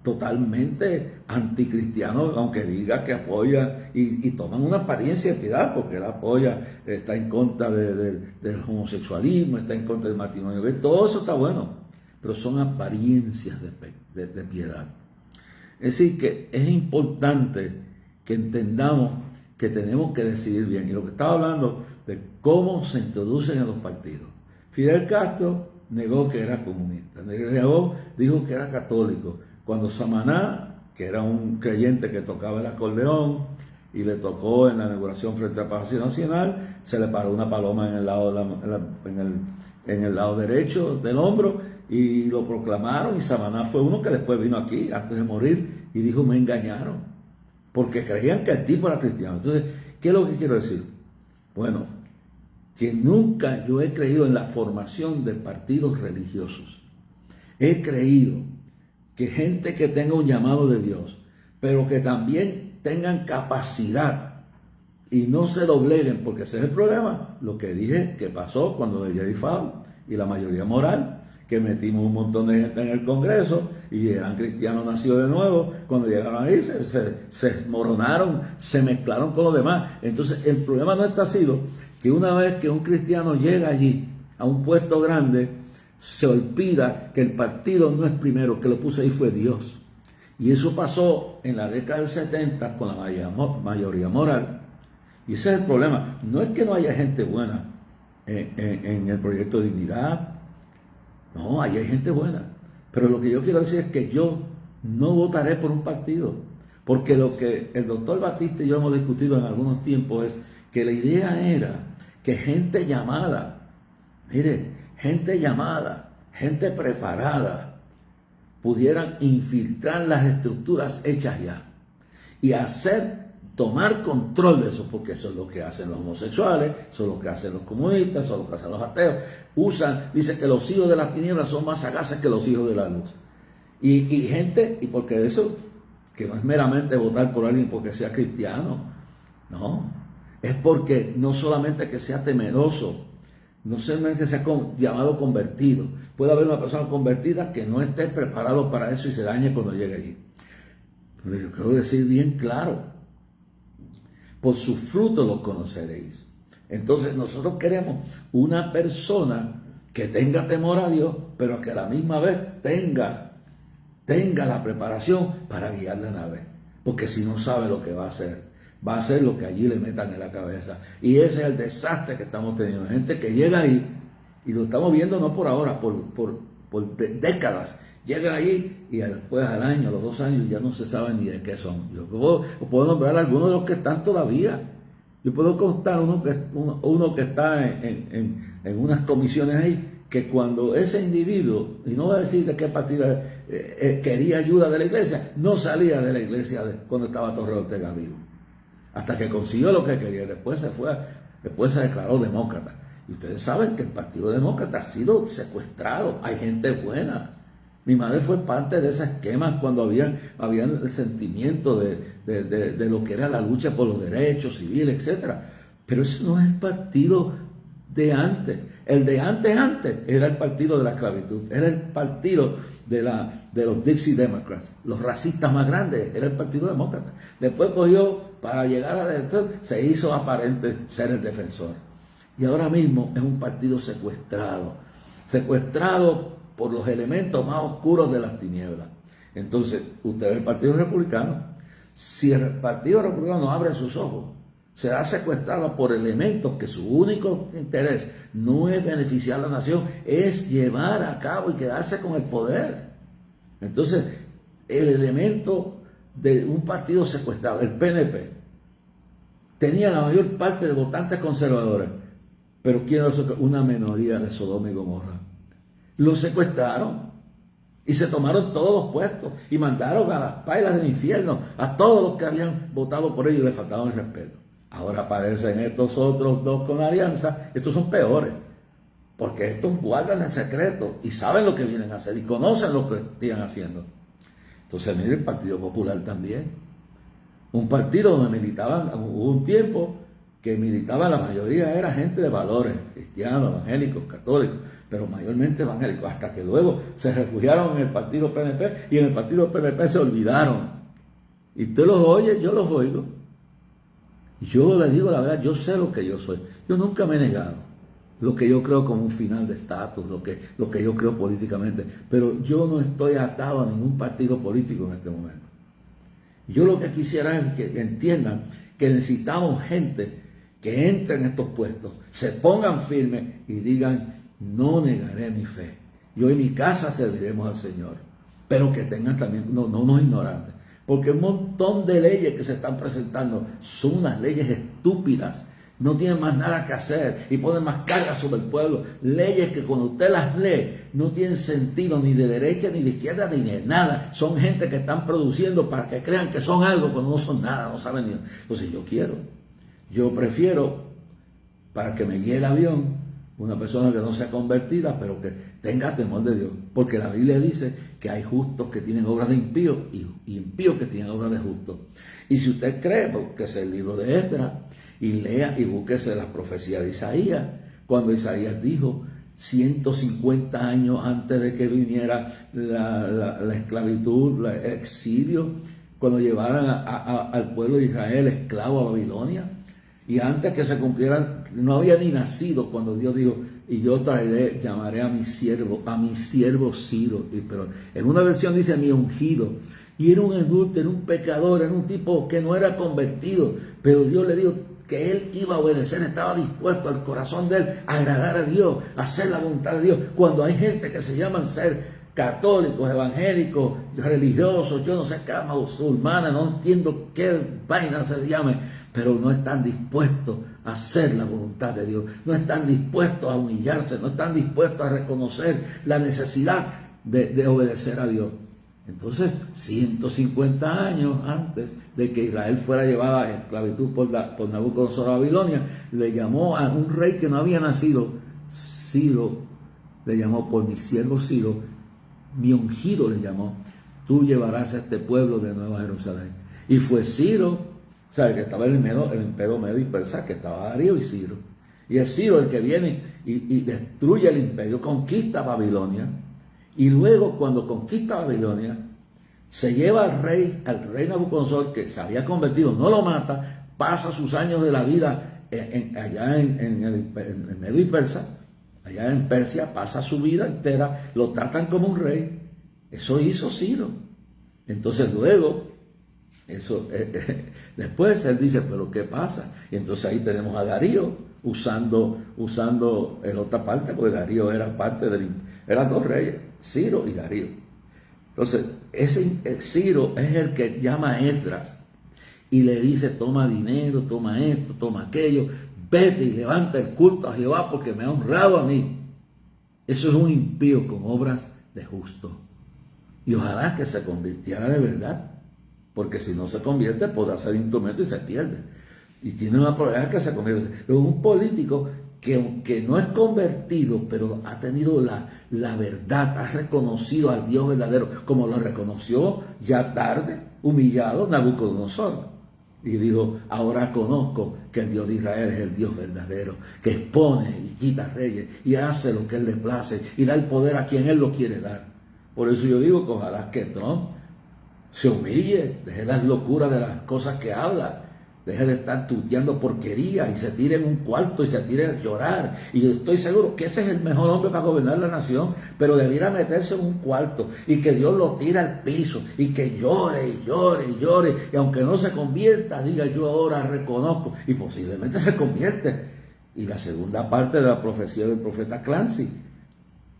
totalmente anticristiano, aunque diga que apoya y toman una apariencia de piedad, porque él apoya, está en contra del homosexualismo, está en contra del matrimonio, todo eso está bueno, pero son apariencias de piedad. Es decir, que es importante que entendamos que tenemos que decidir bien. Y lo que estaba hablando de cómo se introducen en los partidos. Fidel Castro negó que era comunista, dijo que era católico. Cuando Samaná, que era un creyente que tocaba el acordeón y le tocó en la inauguración frente al Palacio Nacional, se le paró una paloma en el lado derecho del hombro y lo proclamaron, y Samaná fue uno que después vino aquí antes de morir y dijo: me engañaron, porque creían que el tipo era cristiano. Entonces, ¿qué es lo que quiero decir? Bueno, que nunca yo he creído en la formación de partidos religiosos. He creído que gente que tenga un llamado de Dios, pero que también tengan capacidad y no se dobleguen, porque ese es el problema. Lo que dije que pasó cuando de Jerry Falwell y la mayoría moral, que metimos un montón de gente en el Congreso y eran cristianos nacidos de nuevo. Cuando llegaron ahí se desmoronaron, se mezclaron con los demás. Entonces el problema nuestro ha sido que una vez que un cristiano llega allí a un puesto grande, se olvida que el partido no es primero, que lo puso ahí fue Dios. Y eso pasó en la década del 70 con la mayoría moral. Y ese es el problema. No es que no haya gente buena en el proyecto de Dignidad. No, ahí hay gente buena. Pero lo que yo quiero decir es que yo no votaré por un partido. Porque lo que el doctor Batista y yo hemos discutido en algunos tiempos es que la idea era que gente llamada, gente preparada, pudieran infiltrar las estructuras hechas ya y tomar control de eso, porque eso es lo que hacen los homosexuales, eso es lo que hacen los comunistas, eso es lo que hacen los ateos. Dicen que los hijos de las tinieblas son más sagaces que los hijos de la luz. Y porque eso que no es meramente votar por alguien porque sea cristiano, no, es porque no solamente que sea temeroso, no solamente que sea llamado convertido, puede haber una persona convertida que no esté preparado para eso y se dañe cuando llegue allí. Pero yo quiero decir bien claro, por sus frutos los conoceréis. Entonces nosotros queremos una persona que tenga temor a Dios, pero que a la misma vez tenga la preparación para guiar la nave. Porque si no sabe lo que va a hacer lo que allí le metan en la cabeza. Y ese es el desastre que estamos teniendo. Gente que llega ahí, y lo estamos viendo no por ahora, por décadas. Llega ahí y después al año, a los 2 años, ya no se sabe ni de qué son. Yo puedo nombrar algunos de los que están todavía. Yo puedo contar uno que está en unas comisiones ahí, que cuando ese individuo, y no voy a decir de qué partido quería ayuda de la iglesia, no salía de la iglesia cuando estaba Torres Ortega vivo. Hasta que consiguió lo que quería. Después se declaró demócrata. Y ustedes saben que el Partido Demócrata ha sido secuestrado. Hay gente buena. Mi madre fue parte de ese esquema cuando había el sentimiento de lo que era la lucha por los derechos civiles, etc. Pero eso no es el partido de antes. El de antes era el partido de la esclavitud. Era el partido de los Dixie Democrats. Los racistas más grandes era el Partido Demócrata. Después cogió, para llegar al elector, se hizo aparente ser el defensor. Y ahora mismo es un partido secuestrado por los elementos más oscuros de las tinieblas. Entonces, usted ve el Partido Republicano. Si el Partido Republicano no abre sus ojos, será secuestrado por elementos que su único interés no es beneficiar a la nación, es llevar a cabo y quedarse con el poder. Entonces, el elemento de un partido secuestrado, el PNP, tenía la mayor parte de votantes conservadores, pero ¿quién es una minoría de Sodoma y Gomorra? Lo secuestraron y se tomaron todos los puestos y mandaron a las pailas del infierno a todos los que habían votado por ellos y le faltaban el respeto. Ahora aparecen estos otros dos con alianza. Estos son peores, porque estos guardan el secreto y saben lo que vienen a hacer y conocen lo que están haciendo. Entonces mire el Partido Popular también, un partido donde militaban, hubo un tiempo que militaba, la mayoría era gente de valores, cristianos, evangélicos, católicos, pero mayormente evangélicos, hasta que luego se refugiaron en el partido PNP y en el partido PNP se olvidaron. Y usted los oye, yo los oigo. Yo le digo la verdad, yo sé lo que yo soy. Yo nunca me he negado lo que yo creo como un final de estatus, lo que yo creo políticamente. Pero yo no estoy atado a ningún partido político en este momento. Yo lo que quisiera es que entiendan que necesitamos gente que entre en estos puestos, se pongan firmes y digan, no negaré mi fe. Yo en mi casa serviremos al Señor. Pero que tengan también, no unos ignorantes. Porque un montón de leyes que se están presentando son unas leyes estúpidas. No tienen más nada que hacer y ponen más carga sobre el pueblo. Leyes que cuando usted las lee no tienen sentido ni de derecha ni de izquierda ni de nada. Son gente que están produciendo para que crean que son algo cuando no son nada, no saben ni. Entonces yo prefiero, para que me guíe el avión, una persona que no sea convertida, pero que tenga temor de Dios. Porque la Biblia dice que hay justos que tienen obras de impíos y impíos que tienen obras de justos. Y si usted cree, búsquese el libro de Esdras y lea y búsquese la profecía de Isaías. Cuando Isaías dijo, 150 años antes de que viniera la esclavitud, el exilio, cuando llevaran al pueblo de Israel esclavo a Babilonia. Y antes que se cumplieran, no había ni nacido cuando Dios dijo, y yo llamaré a mi siervo Ciro. Pero en una versión dice a mi ungido. Y era un adúltero, era un pecador, era un tipo que no era convertido. Pero Dios le dijo que él iba a obedecer, estaba dispuesto al corazón de él a agradar a Dios, a hacer la voluntad de Dios. Cuando hay gente que se llaman ser católicos, evangélicos, religiosos, yo no sé qué, musulmanes, no entiendo qué vaina se llame, pero no están dispuestos a hacer la voluntad de Dios, no están dispuestos a humillarse, no están dispuestos a reconocer la necesidad de obedecer a Dios. Entonces, 150 años antes de que Israel fuera llevada a esclavitud por Nabucodonosor a Babilonia, le llamó a un rey que no había nacido, Ciro, le llamó por mi siervo Ciro, mi ungido le llamó. tú llevarás a este pueblo de nuevo a Jerusalén. Y fue Ciro, ¿sabes? Que estaba el imperio medio y persa, que estaba Darío y Ciro. Y es Ciro el que viene y destruye el imperio, conquista Babilonia. Y luego, cuando conquista Babilonia, se lleva al rey Nabucodonosor, que se había convertido, no lo mata, pasa sus años de la vida allá en el Medio y Persa, allá en Persia, pasa su vida entera, lo tratan como un rey. Eso hizo Ciro. Entonces luego, después él dice, pero ¿qué pasa? Y entonces ahí tenemos a Darío usando en otra parte, porque Darío era parte eran dos reyes, Ciro y Darío. Entonces, Ciro es el que llama a Esdras y le dice, toma dinero, toma esto, toma aquello, vete y levanta el culto a Jehová porque me ha honrado a mí. Eso es un impío con obras de justo. Y ojalá que se convirtiera de verdad, porque si no se convierte podrá ser instrumento y se pierde. Y tiene una probabilidad que se convierta. Pero un político que aunque no es convertido, pero ha tenido la verdad, ha reconocido al Dios verdadero, como lo reconoció ya tarde, humillado, Nabucodonosor. Y dijo, ahora conozco que el Dios de Israel es el Dios verdadero, que expone y quita reyes y hace lo que Él le place y da el poder a quien Él lo quiere dar. Por eso yo digo que ojalá que Trump se humille, deje las locuras de las cosas que habla, deje de estar tuteando porquería y se tire en un cuarto y se tire a llorar. Y estoy seguro que ese es el mejor hombre para gobernar la nación, pero debiera meterse en un cuarto y que Dios lo tire al piso y que llore y llore y llore. Y aunque no se convierta, diga yo ahora reconozco, y posiblemente se convierte. Y la segunda parte de la profecía del profeta Clancy,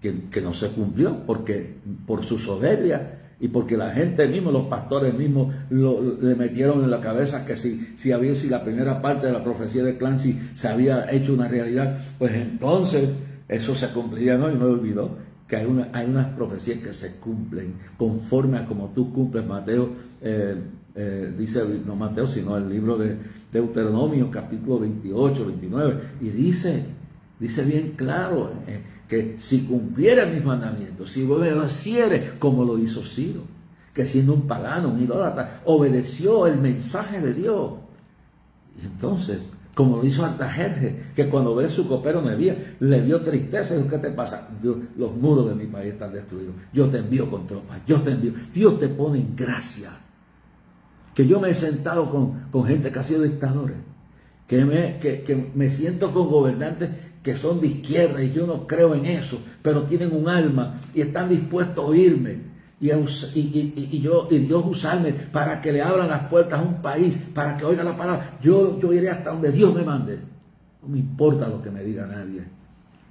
que no se cumplió porque por su soberbia y porque la gente misma, los pastores mismos le metieron en la cabeza que si la primera parte de la profecía de Clancy se había hecho una realidad, pues entonces eso se cumpliría, ¿no? Y no olvidó que hay unas profecías que se cumplen conforme a como tú cumples. Mateo, dice, no Mateo, sino el libro de Deuteronomio, capítulo 28, 29, y dice bien claro, que si cumpliera mis mandamientos, si obedeciere como lo hizo Ciro, que siendo un pagano, un idólatra, obedeció el mensaje de Dios. Y entonces, como lo hizo Artajerjes, que cuando ve su copero Nehemías, le dio tristeza y dijo, ¿qué te pasa? Los muros de mi país están destruidos, yo te envío con tropas, yo te envío. Dios te pone en gracia. Que yo me he sentado con gente que ha sido dictadores, que me siento con gobernantes que son de izquierda y yo no creo en eso, pero tienen un alma y están dispuestos a oírme y Dios usarme para que le abran las puertas a un país, para que oiga la palabra. Yo iré hasta donde Dios me mande. No me importa lo que me diga nadie,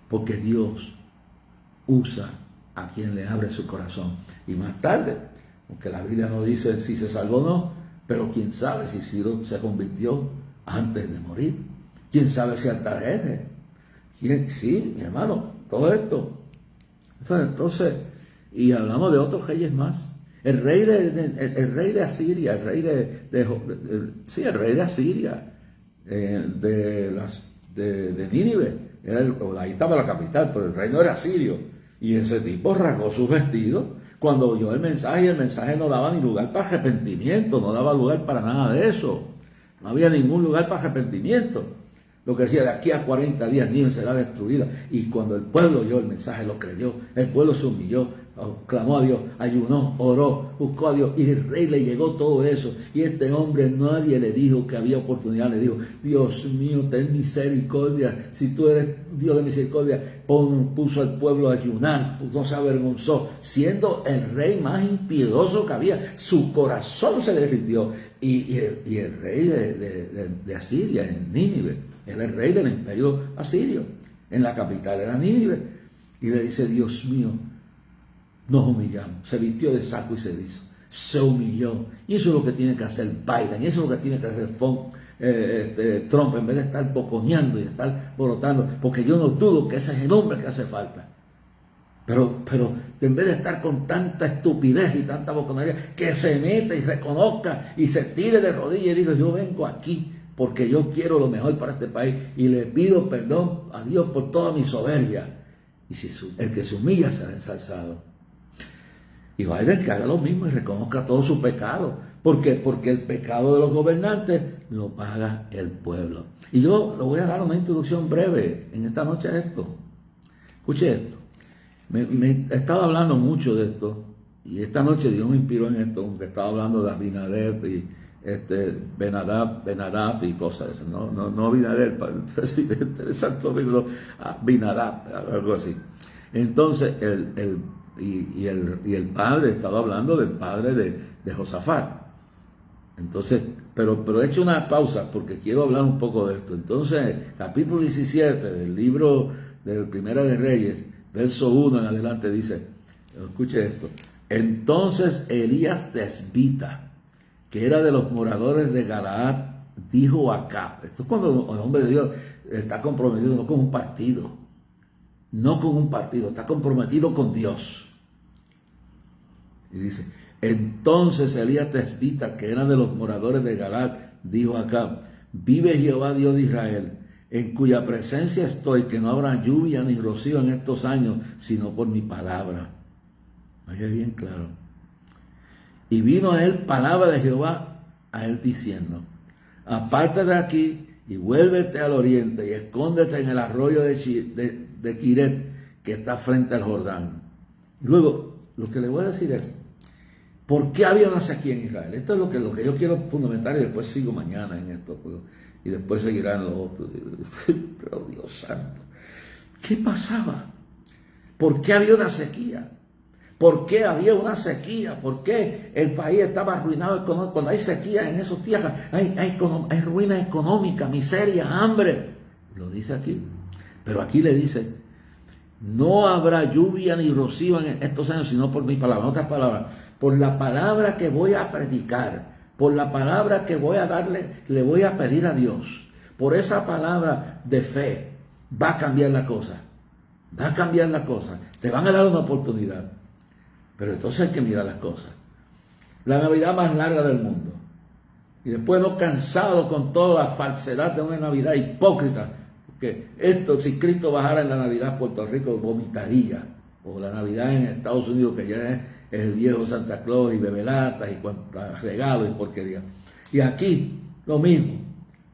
porque Dios usa a quien le abre su corazón. Y más tarde, aunque la Biblia no dice si se salvó o no, pero quién sabe si Ciro se convirtió antes de morir. Quién sabe si Artajerjes. Sí, mi hermano, todo esto. Entonces, y hablamos de otros reyes más. El rey de Asiria, el rey de Asiria, de Nínive, ahí estaba la capital, pero el rey no era asirio. Y ese tipo rasgó sus vestidos cuando oyó el mensaje, y el mensaje no daba ni lugar para arrepentimiento, no daba lugar para nada de eso. No había ningún lugar para arrepentimiento. Lo que decía, de aquí a 40 días Nínive será destruida. Y cuando el pueblo oyó el mensaje, lo creyó. El pueblo se humilló, clamó a Dios, ayunó, oró, buscó a Dios. Y el rey le llegó todo eso. Y este hombre, nadie le dijo que había oportunidad. Le dijo, Dios mío, ten misericordia. Si tú eres Dios de misericordia, puso al pueblo a ayunar. No se avergonzó. Siendo el rey más impiedoso que había, su corazón se derritió. Y el rey de Asiria, en Nínive, era el rey del imperio asirio, en la capital era Nínive, y le dice, Dios mío, nos humillamos. Se vistió de saco y cenizo, se humilló, y eso es lo que tiene que hacer Biden, y eso es lo que tiene que hacer Trump, en vez de estar boconeando y estar borotando, porque yo no dudo que ese es el hombre que hace falta. Pero en vez de estar con tanta estupidez y tanta boconería, que se meta y reconozca y se tire de rodillas y diga, yo vengo aquí porque yo quiero lo mejor para este país y le pido perdón a Dios por toda mi soberbia. Y si el que se humilla será ensalzado. Y Biden que haga lo mismo y reconozca todo su pecado. ¿Por qué? Porque el pecado de los gobernantes lo paga el pueblo. Y yo le voy a dar una introducción breve en esta noche a esto. Escuche esto. He estado hablando mucho de esto. Y esta noche Dios me inspiró en esto, aunque estaba hablando de Abinader y Benadab y cosas de esas. No Abinader, el presidente de Santo Domingo, Benadab, algo así. Entonces, el padre, estaba hablando del padre de Josafat. Entonces, pero he hecho una pausa porque quiero hablar un poco de esto. Entonces, capítulo 17 del libro de Primera de Reyes, verso 1 en adelante dice, escuche esto, entonces Elías Tesbita, que era de los moradores de Galaad, dijo a Acab. Esto es cuando el hombre de Dios está comprometido no con un partido, está comprometido con Dios. Y dice, entonces Elías Tesbita, que era de los moradores de Galaad, dijo a Acab, vive Jehová Dios de Israel, en cuya presencia estoy, que no habrá lluvia ni rocío en estos años, sino por mi palabra. Oye bien claro. Y vino a él palabra de Jehová a él diciendo, apártate de aquí y vuélvete al oriente y escóndete en el arroyo de Quiret, que está frente al Jordán. Y luego, lo que le voy a decir es, ¿por qué había una sequía en Israel? Esto es lo que yo quiero fundamentar y después sigo mañana en esto. Y después seguirán los otros. Pero Dios santo, ¿qué pasaba? ¿Por qué había una sequía? ¿Por qué había una sequía? ¿Por qué el país estaba arruinado? Cuando hay sequía en esos tierras, hay ruina económica, miseria, hambre. Lo dice aquí. Pero aquí le dice, no habrá lluvia ni rocío en estos años, sino por mi palabra. En otras palabras, por la palabra que voy a predicar, por la palabra que voy a darle, le voy a pedir a Dios. Por esa palabra de fe, va a cambiar la cosa. Va a cambiar la cosa. Te van a dar una oportunidad. Pero entonces hay que mirar las cosas. La Navidad más larga del mundo. Y después no cansado con toda la falsedad de una Navidad hipócrita. Porque esto, si Cristo bajara en la Navidad, Puerto Rico vomitaría. O la Navidad en Estados Unidos, que ya es el viejo Santa Claus y bebelatas y cuantos regalos y porquería. Y aquí lo mismo.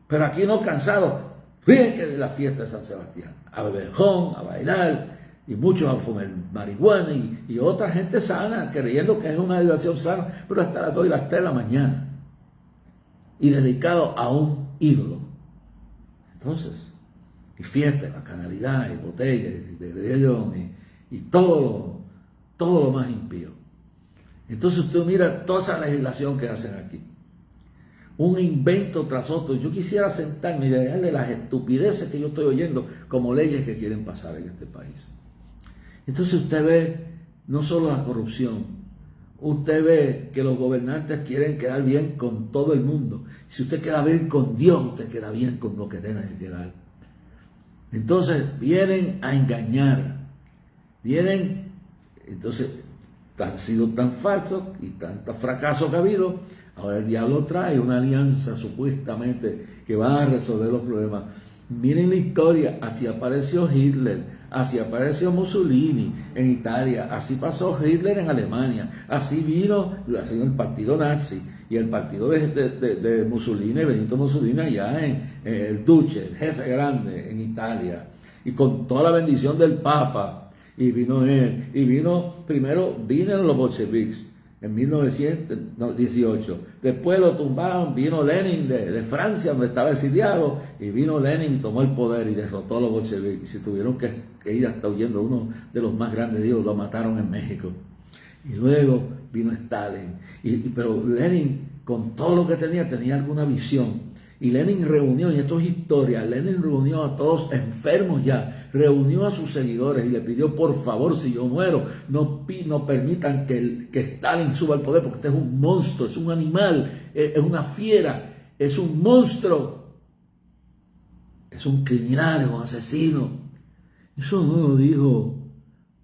Pero aquí no cansado. Fíjense que la fiesta de San Sebastián. A bebejón, a bailar. Y muchos a fumar marihuana y otra gente sana, creyendo que es una diversión sana, pero hasta las 2 y las 3 de la mañana. Y dedicado a un ídolo. Entonces, y fiesta, bacanalidad, y botella, y bebellón, y todo lo más impío. Entonces usted mira toda esa legislación que hacen aquí. Un invento tras otro. Yo quisiera sentarme y dejarle las estupideces que yo estoy oyendo como leyes que quieren pasar en este país. Entonces usted ve no solo la corrupción, usted ve que los gobernantes quieren quedar bien con todo el mundo. Si usted queda bien con Dios, usted queda bien con lo que tenga que quedar. Entonces vienen a engañar, entonces han sido tan falsos y tantos fracasos que ha habido. Ahora el diablo trae una alianza supuestamente que va a resolver los problemas. Miren la historia, así apareció Hitler. Así apareció Mussolini en Italia, así pasó Hitler en Alemania, así vino el partido nazi y el partido de Mussolini, Benito Mussolini allá en el Duce, el jefe grande en Italia, y con toda la bendición del Papa, y vino él, primero vinieron los bolcheviques en 1918, después lo tumbaron, vino Lenin de Francia, donde estaba exiliado, y vino Lenin y tomó el poder y derrotó a los bolcheviques, y se tuvieron que ir hasta huyendo. Uno de los más grandes de ellos lo mataron en México, y luego vino Stalin, pero Lenin, con todo lo que tenía alguna visión, y Lenin reunió, y esto es historia, Lenin reunió a todos enfermos ya, reunió a sus seguidores y le pidió, por favor, si yo muero, no permitan que Stalin suba al poder, porque este es un monstruo, es un animal, es una fiera, es un monstruo, es un criminal, es un asesino. Eso no lo dijo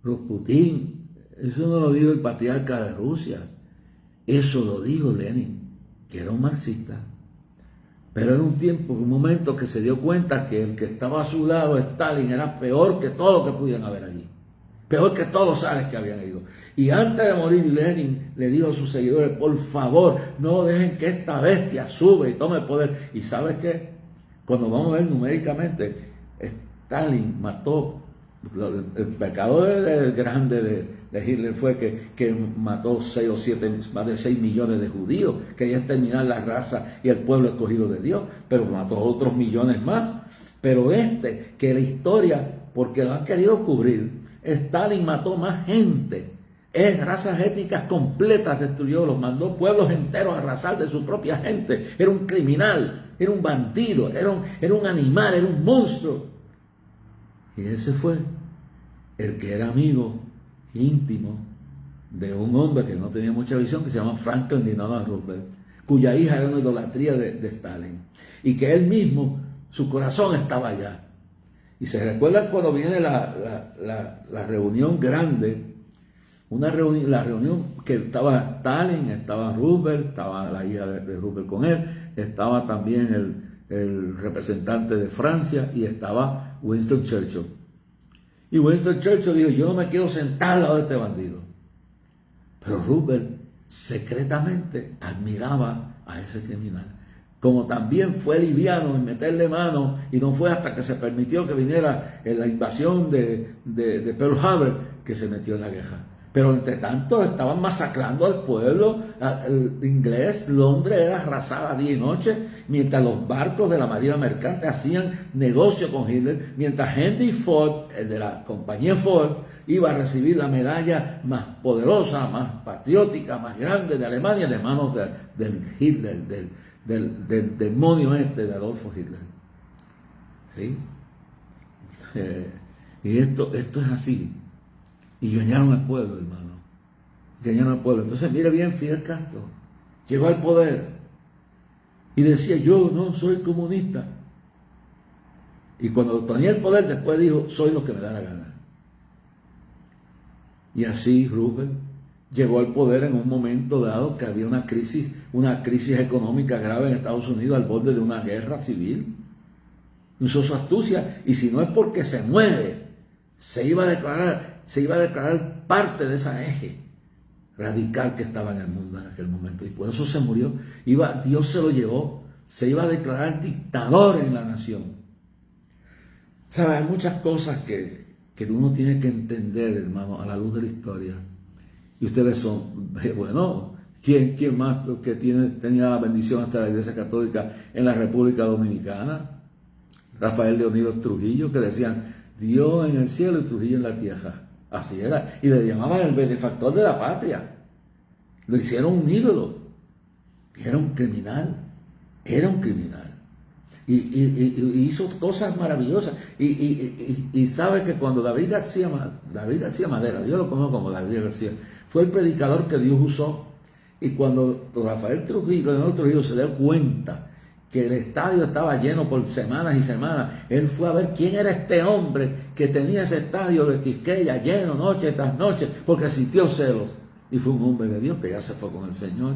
Rasputín, eso no lo dijo el patriarca de Rusia, eso lo dijo Lenin, que era un marxista. Pero en un momento que se dio cuenta que el que estaba a su lado, Stalin, era peor que todo lo que pudieran haber allí. peor que todos los zares que habían ido. Y antes de morir, Lenin le dijo a sus seguidores: por favor, no dejen que esta bestia sube y tome el poder. ¿Y sabes qué? Cuando vamos a ver numéricamente, Stalin mató, el pecado grande de Hitler fue que mató 6 o 7, más de 6 millones de judíos, quería exterminar la raza y el pueblo escogido de Dios, pero mató otros millones más. Pero que la historia, porque lo han querido cubrir, Stalin mató más gente, razas étnicas completas destruyó, los mandó pueblos enteros a arrasar de su propia gente. Era un criminal, era un bandido, era un animal, era un monstruo. Y ese fue el que era amigo íntimo de un hombre que no tenía mucha visión, que se llama Franklin Delano Roosevelt, cuya hija era una idolatría de Stalin, y que él mismo, su corazón estaba allá. Y se recuerda cuando viene la reunión grande, la reunión que estaba Stalin, estaba Roosevelt, estaba la hija de Roosevelt con él, estaba también el representante de Francia y estaba Winston Churchill. Y Winston Churchill dijo: yo no me quiero sentar al lado de este bandido. Pero Roosevelt secretamente admiraba a ese criminal. Como también fue liviano en meterle mano, y no fue hasta que se permitió que viniera en la invasión de Pearl Harbor que se metió en la guerra. Pero entre tanto estaban masacrando al pueblo el inglés. Londres era arrasada día y noche, mientras los barcos de la marina mercante hacían negocio con Hitler, mientras Henry Ford, el de la compañía Ford, iba a recibir la medalla más poderosa, más patriótica, más grande de Alemania, de manos del Hitler, del demonio de Adolfo Hitler. ¿Sí? Y esto es así. Y engañaron al pueblo, hermano. Engañaron al pueblo. Entonces, mire bien, Fidel Castro llegó al poder y decía: yo no soy comunista. Y cuando tenía el poder, después dijo: soy lo que me da la gana. Y así Roosevelt llegó al poder en un momento dado que había una crisis económica grave en Estados Unidos, al borde de una guerra civil. Usó su astucia, y si no es porque se muere, se iba a declarar parte de esa eje radical que estaba en el mundo en aquel momento, y por eso se murió. Dios se lo llevó, se iba a declarar dictador en la nación. ¿Sabe? Hay muchas cosas que uno tiene que entender, hermano, a la luz de la historia. Y ustedes son, bueno, ¿quién más que tenía la bendición hasta la Iglesia Católica en la República Dominicana? Rafael Leónidas Trujillo, que decían: Dios en el cielo y Trujillo en la tierra. Así era. Y le llamaban el benefactor de la patria. Lo hicieron un ídolo. Era un criminal. Era un criminal. Y hizo cosas maravillosas. Y sabe que cuando David García Madera, yo lo conozco como David García, fue el predicador que Dios usó. Y cuando Rafael Trujillo se dio cuenta que el estadio estaba lleno por semanas y semanas, él fue a ver quién era este hombre que tenía ese estadio de Quisqueya lleno noche tras noche, porque sintió celos. Y fue un hombre de Dios que ya se fue con el Señor,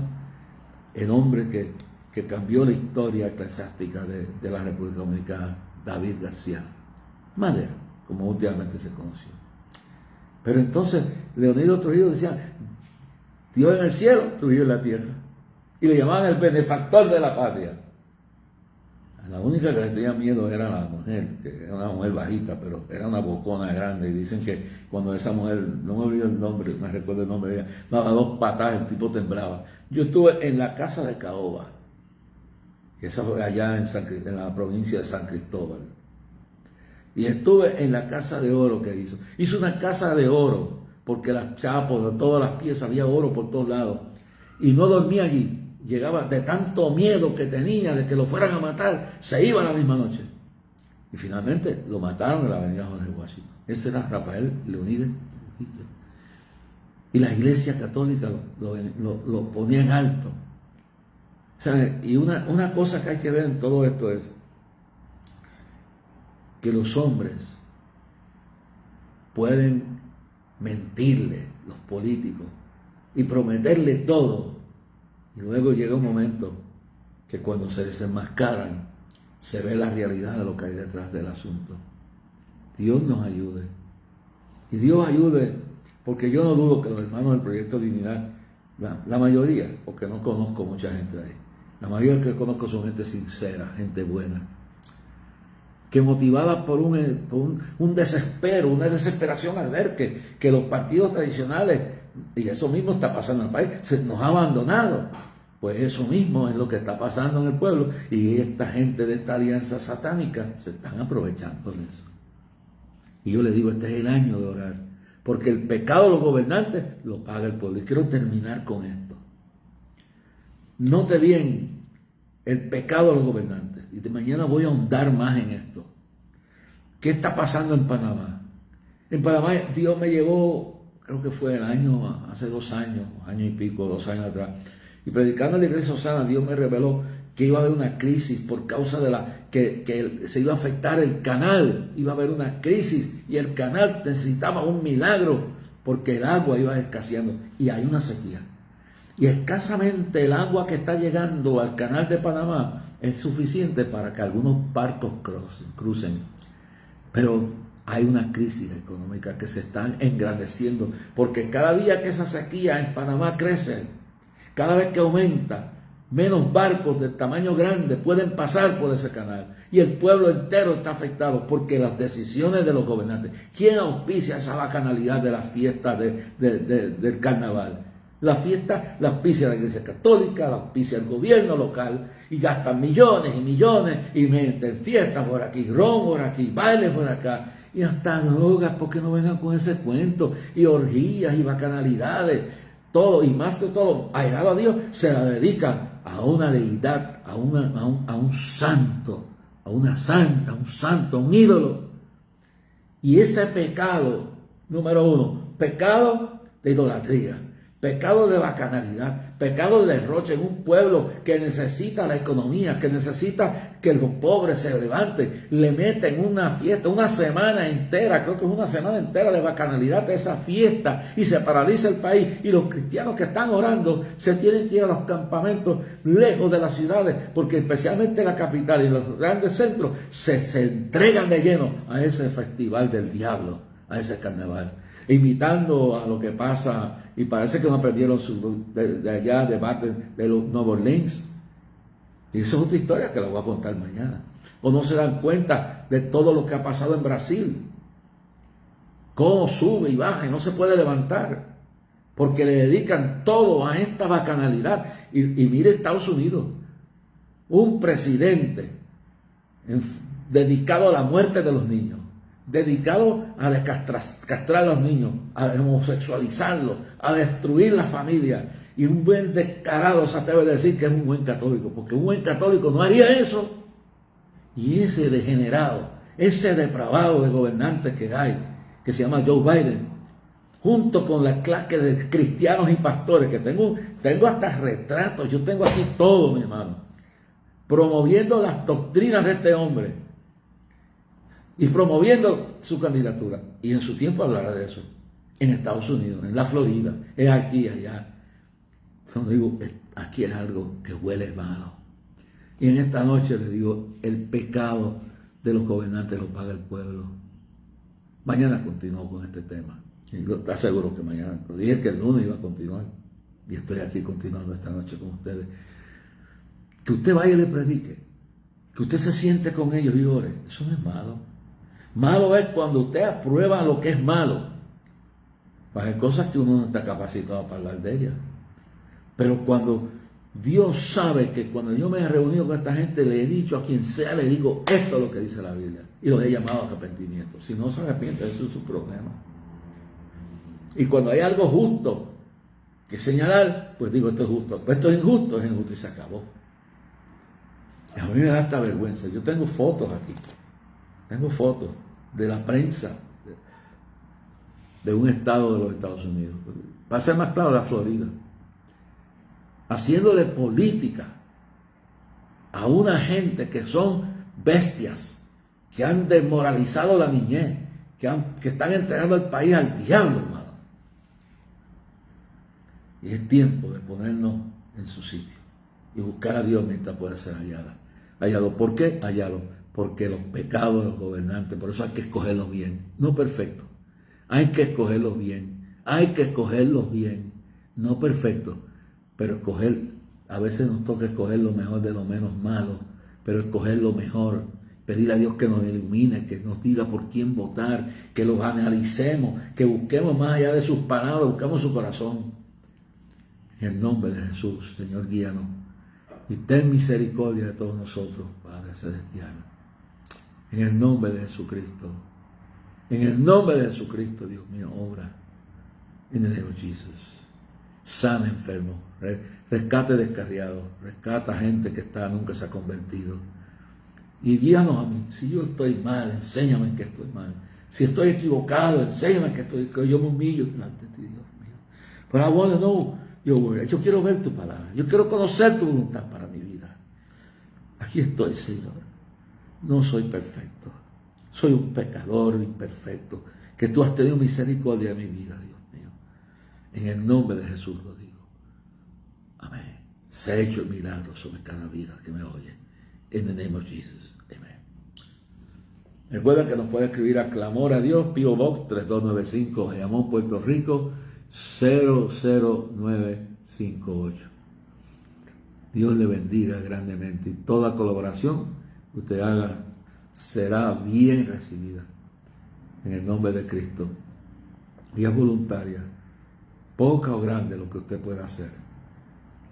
el hombre que cambió la historia eclesiástica de la República Dominicana, David García Madera, como últimamente se conoció. Pero entonces Leónidas Trujillo decía: Dios en el cielo, Trujillo en la tierra. Y le llamaban el benefactor de la patria. La única que le tenía miedo era la mujer, que era una mujer bajita, pero era una bocona grande. Y dicen que cuando esa mujer, no me olvido el nombre, me recuerdo el nombre de ella, daba 2 patadas, el tipo temblaba. Yo estuve en la casa de Caoba, que esa fue allá en la provincia de San Cristóbal. Y estuve en la casa de oro que hizo. Hizo una casa de oro, porque las chapas, de todas las piezas, había oro por todos lados. Y no dormía allí. Llegaba de tanto miedo que tenía de que lo fueran a matar, se iba la misma noche. Y finalmente lo mataron en la avenida Jorge Washington. Ese era Rafael Leónidas Trujillo. Y la Iglesia Católica lo ponía en alto. ¿Sabe? Y una cosa que hay que ver en todo esto es que los hombres pueden mentirle, los políticos, y prometerle todo. Y luego llega un momento que cuando se desenmascaran, se ve la realidad de lo que hay detrás del asunto. Dios nos ayude Y Dios ayude, porque yo no dudo que los hermanos del Proyecto Dignidad, la mayoría, porque no conozco mucha gente de ahí, la mayoría que conozco son gente sincera, gente buena, que motivada por un desespero, una desesperación al ver que los partidos tradicionales, y eso mismo está pasando en el país, se nos ha abandonado. Pues eso mismo es lo que está pasando en el pueblo, y esta gente de esta alianza satánica se están aprovechando de eso. Y yo les digo, este es el año de orar, porque el pecado de los gobernantes lo paga el pueblo. Y quiero terminar con esto. Note bien el pecado de los gobernantes. Y de mañana voy a ahondar más en esto. ¿Qué está pasando en Panamá? En Panamá Dios me llevó, creo que fue hace 2 años, año y pico, 2 años atrás. Y predicando en la iglesia Osana, Dios me reveló que iba a haber una crisis por causa de que se iba a afectar el canal. Iba a haber una crisis y el canal necesitaba un milagro porque el agua iba escaseando y hay una sequía. Y escasamente el agua que está llegando al canal de Panamá es suficiente para que algunos barcos crucen. Pero hay una crisis económica que se está engrandeciendo porque cada día que esa sequía en Panamá crece, cada vez que aumenta, menos barcos de tamaño grande pueden pasar por ese canal. Y el pueblo entero está afectado porque las decisiones de los gobernantes. ¿Quién auspicia esa bacanalidad de las fiestas del carnaval? La fiesta la auspicia la Iglesia Católica, la auspicia el gobierno local, y gastan millones y millones y meten fiestas por aquí, ron por aquí, bailes por acá, y hasta drogas, porque no vengan con ese cuento, y orgías y bacanalidades. Todo, y más de todo, airado a Dios, se la dedica a una deidad, a un santo, a una santa, a un santo, a un ídolo. Y ese pecado, número 1, pecado de idolatría, pecado de bacanalidad, pecado de derroche en un pueblo que necesita la economía, que necesita que los pobres se levanten, le meten una fiesta, una semana entera, creo que es una semana entera de bacanalidad de esa fiesta, y se paraliza el país, y los cristianos que están orando se tienen que ir a los campamentos lejos de las ciudades, porque especialmente la capital y los grandes centros se entregan de lleno a ese festival del diablo, a ese carnaval, imitando a lo que pasa. Y parece que no aprendieron de allá de los Nueva Orleans. Y eso es otra historia que la voy a contar mañana. O no se dan cuenta de todo lo que ha pasado en Brasil. Cómo sube y baja y no se puede levantar. Porque le dedican todo a esta bacanalidad. Y mire Estados Unidos. Un presidente dedicado a la muerte de los niños. Dedicado a castrar a los niños, a homosexualizarlos, a destruir la familia. Y un buen descarado se atreve a decir que es un buen católico, porque un buen católico no haría eso. Y ese degenerado, ese depravado de gobernantes que hay, que se llama Joe Biden, junto con la clase de cristianos y pastores, que tengo hasta retratos, yo tengo aquí todo, mi hermano, promoviendo las doctrinas de este hombre y promoviendo su candidatura. Y en su tiempo hablará de eso. En Estados Unidos, en la Florida, es aquí, allá. Entonces digo, aquí es algo que huele malo. Y en esta noche les digo, el pecado de los gobernantes lo paga el pueblo. Mañana continúo con este tema. Y yo te aseguro que mañana, lo dije que el lunes iba a continuar. Y estoy aquí continuando esta noche con ustedes. Que usted vaya y le predique. Que usted se siente con ellos y ore. Eso no es malo. Malo es cuando usted aprueba lo que es malo. Hay cosas que uno no está capacitado para hablar de ellas. Pero cuando Dios sabe que cuando yo me he reunido con esta gente, le he dicho a quien sea, le digo, esto es lo que dice la Biblia. Y los he llamado a arrepentimiento. Si no se arrepiente, eso es su problema. Y cuando hay algo justo que señalar, pues digo, esto es justo. Pues esto es injusto y se acabó. Y a mí me da esta vergüenza. Yo tengo fotos aquí. Tengo fotos de la prensa de un estado de los Estados Unidos. Va a ser más claro, la Florida. Haciéndole política a una gente que son bestias, que han desmoralizado la niñez, que están entregando el país al diablo, hermano. Y es tiempo de ponernos en su sitio y buscar a Dios mientras pueda ser hallado. ¿Por qué? Hallado. Porque los pecados de los gobernantes, por eso hay que escogerlos bien, no perfecto. Hay que escogerlos bien. Hay que escogerlos bien. No perfecto, pero escoger, a veces nos toca escoger lo mejor de lo menos malo, pero escoger lo mejor. Pedir a Dios que nos ilumine, que nos diga por quién votar, que los analicemos, que busquemos más allá de sus palabras, busquemos su corazón. En el nombre de Jesús, Señor, guíanos. Y ten misericordia de todos nosotros, Padre Celestial. En el nombre de Jesucristo. En el nombre de Jesucristo, Dios mío, obra. En el nombre de Jesús. Sana enfermo. Rescate descarriado. Rescata gente que nunca se ha convertido. Y guíanos a mí. Si yo estoy mal, enséñame en que estoy mal. Si estoy equivocado, enséñame que yo me humillo delante de ti, Dios mío. But I want to know your word. Yo quiero ver tu palabra. Yo quiero conocer tu voluntad para mi vida. Aquí estoy, Señor. No soy perfecto. Soy un pecador imperfecto. Que tú has tenido misericordia de mi vida, Dios mío. En el nombre de Jesús lo digo. Amén. Se ha hecho el milagro sobre cada vida que me oye. In the name of Jesus. Amen. Recuerda que nos puede escribir a Clamor a Dios, P.O. Box 3295, Bayamón, Puerto Rico, 00958. Dios le bendiga grandemente y toda colaboración que usted haga será bien recibida en el nombre de Cristo. Y es voluntaria, poca o grande lo que usted pueda hacer.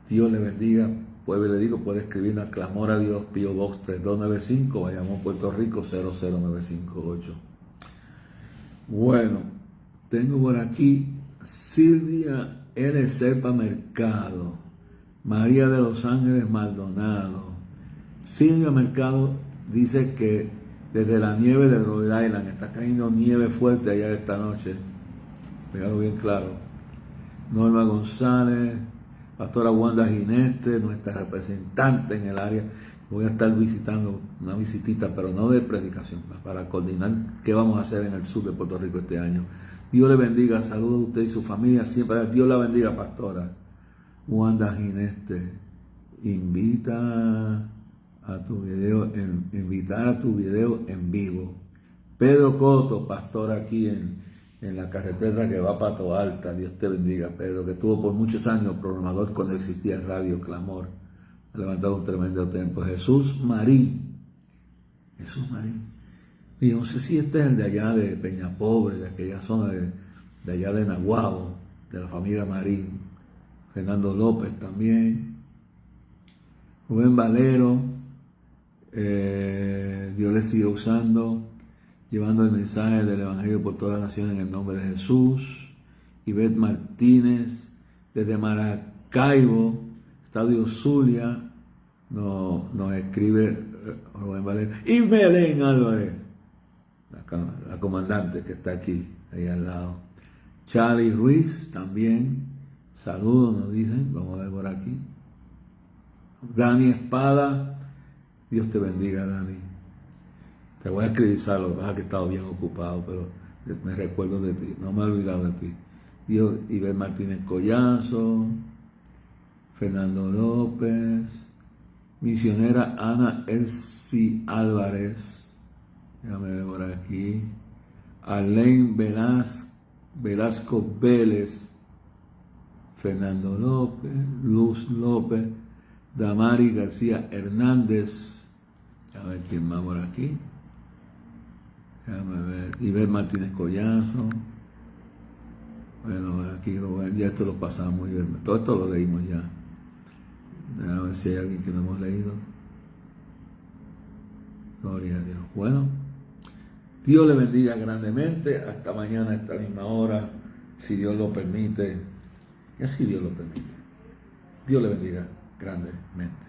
Dios le bendiga. Pues le digo, puede escribir a Clamor a Dios, P.O. Box 3295, Bayamón, Puerto Rico, 00958. Bueno, tengo por aquí Silvia L. Serpa Mercado, María de los Ángeles Maldonado. Silvia Mercado dice que desde la nieve de Rhode Island está cayendo nieve fuerte allá esta noche. Pégalo bien claro. Norma González, Pastora Wanda Gineste, nuestra representante en el área. Voy a estar visitando una visitita, pero no de predicación, para coordinar qué vamos a hacer en el sur de Puerto Rico este año. Dios le bendiga, saludos a usted y su familia, siempre Dios la bendiga, Pastora Wanda Gineste. Invitar a tu video en vivo. Pedro Coto, pastor aquí en la carretera que va para Toalta. Dios te bendiga, Pedro, que estuvo por muchos años programador cuando existía Radio Clamor. Ha levantado un tremendo tiempo. Jesús Marín. Y no sé si este es el de allá de Peña Pobre, de aquella zona de allá de Nahuabo, de la familia Marín. Fernando López también. Rubén Valero. Dios le sigue usando, llevando el mensaje del Evangelio por toda la nación en el nombre de Jesús. Ivette Martínez, desde Maracaibo, Estadio Zulia, nos escribe Rubén Valero. Y Belén Álvarez, la comandante que está aquí, ahí al lado. Charlie Ruiz también, saludos nos dicen, vamos a ver por aquí. Dani Espada, Dios te bendiga, Dani. Te voy a escribir, lo que pasa es que he estado bien ocupado, pero me recuerdo de ti, no me he olvidado de ti. Dios, Ivette Martínez Collazo, Fernando López, misionera Ana Elsie Álvarez, déjame ver por aquí, Alain Velasco Vélez, Fernando López, Luz López, Damari García Hernández, a ver quién más por aquí, déjame ver, Ivette Martínez Collazo, bueno, aquí ya esto lo pasamos muy bien, todo esto lo leímos ya, déjame ver si hay alguien que no hemos leído, gloria a Dios. Bueno, Dios le bendiga grandemente, hasta mañana a esta misma hora, si Dios lo permite, y así Dios lo permite. Dios le bendiga grandemente.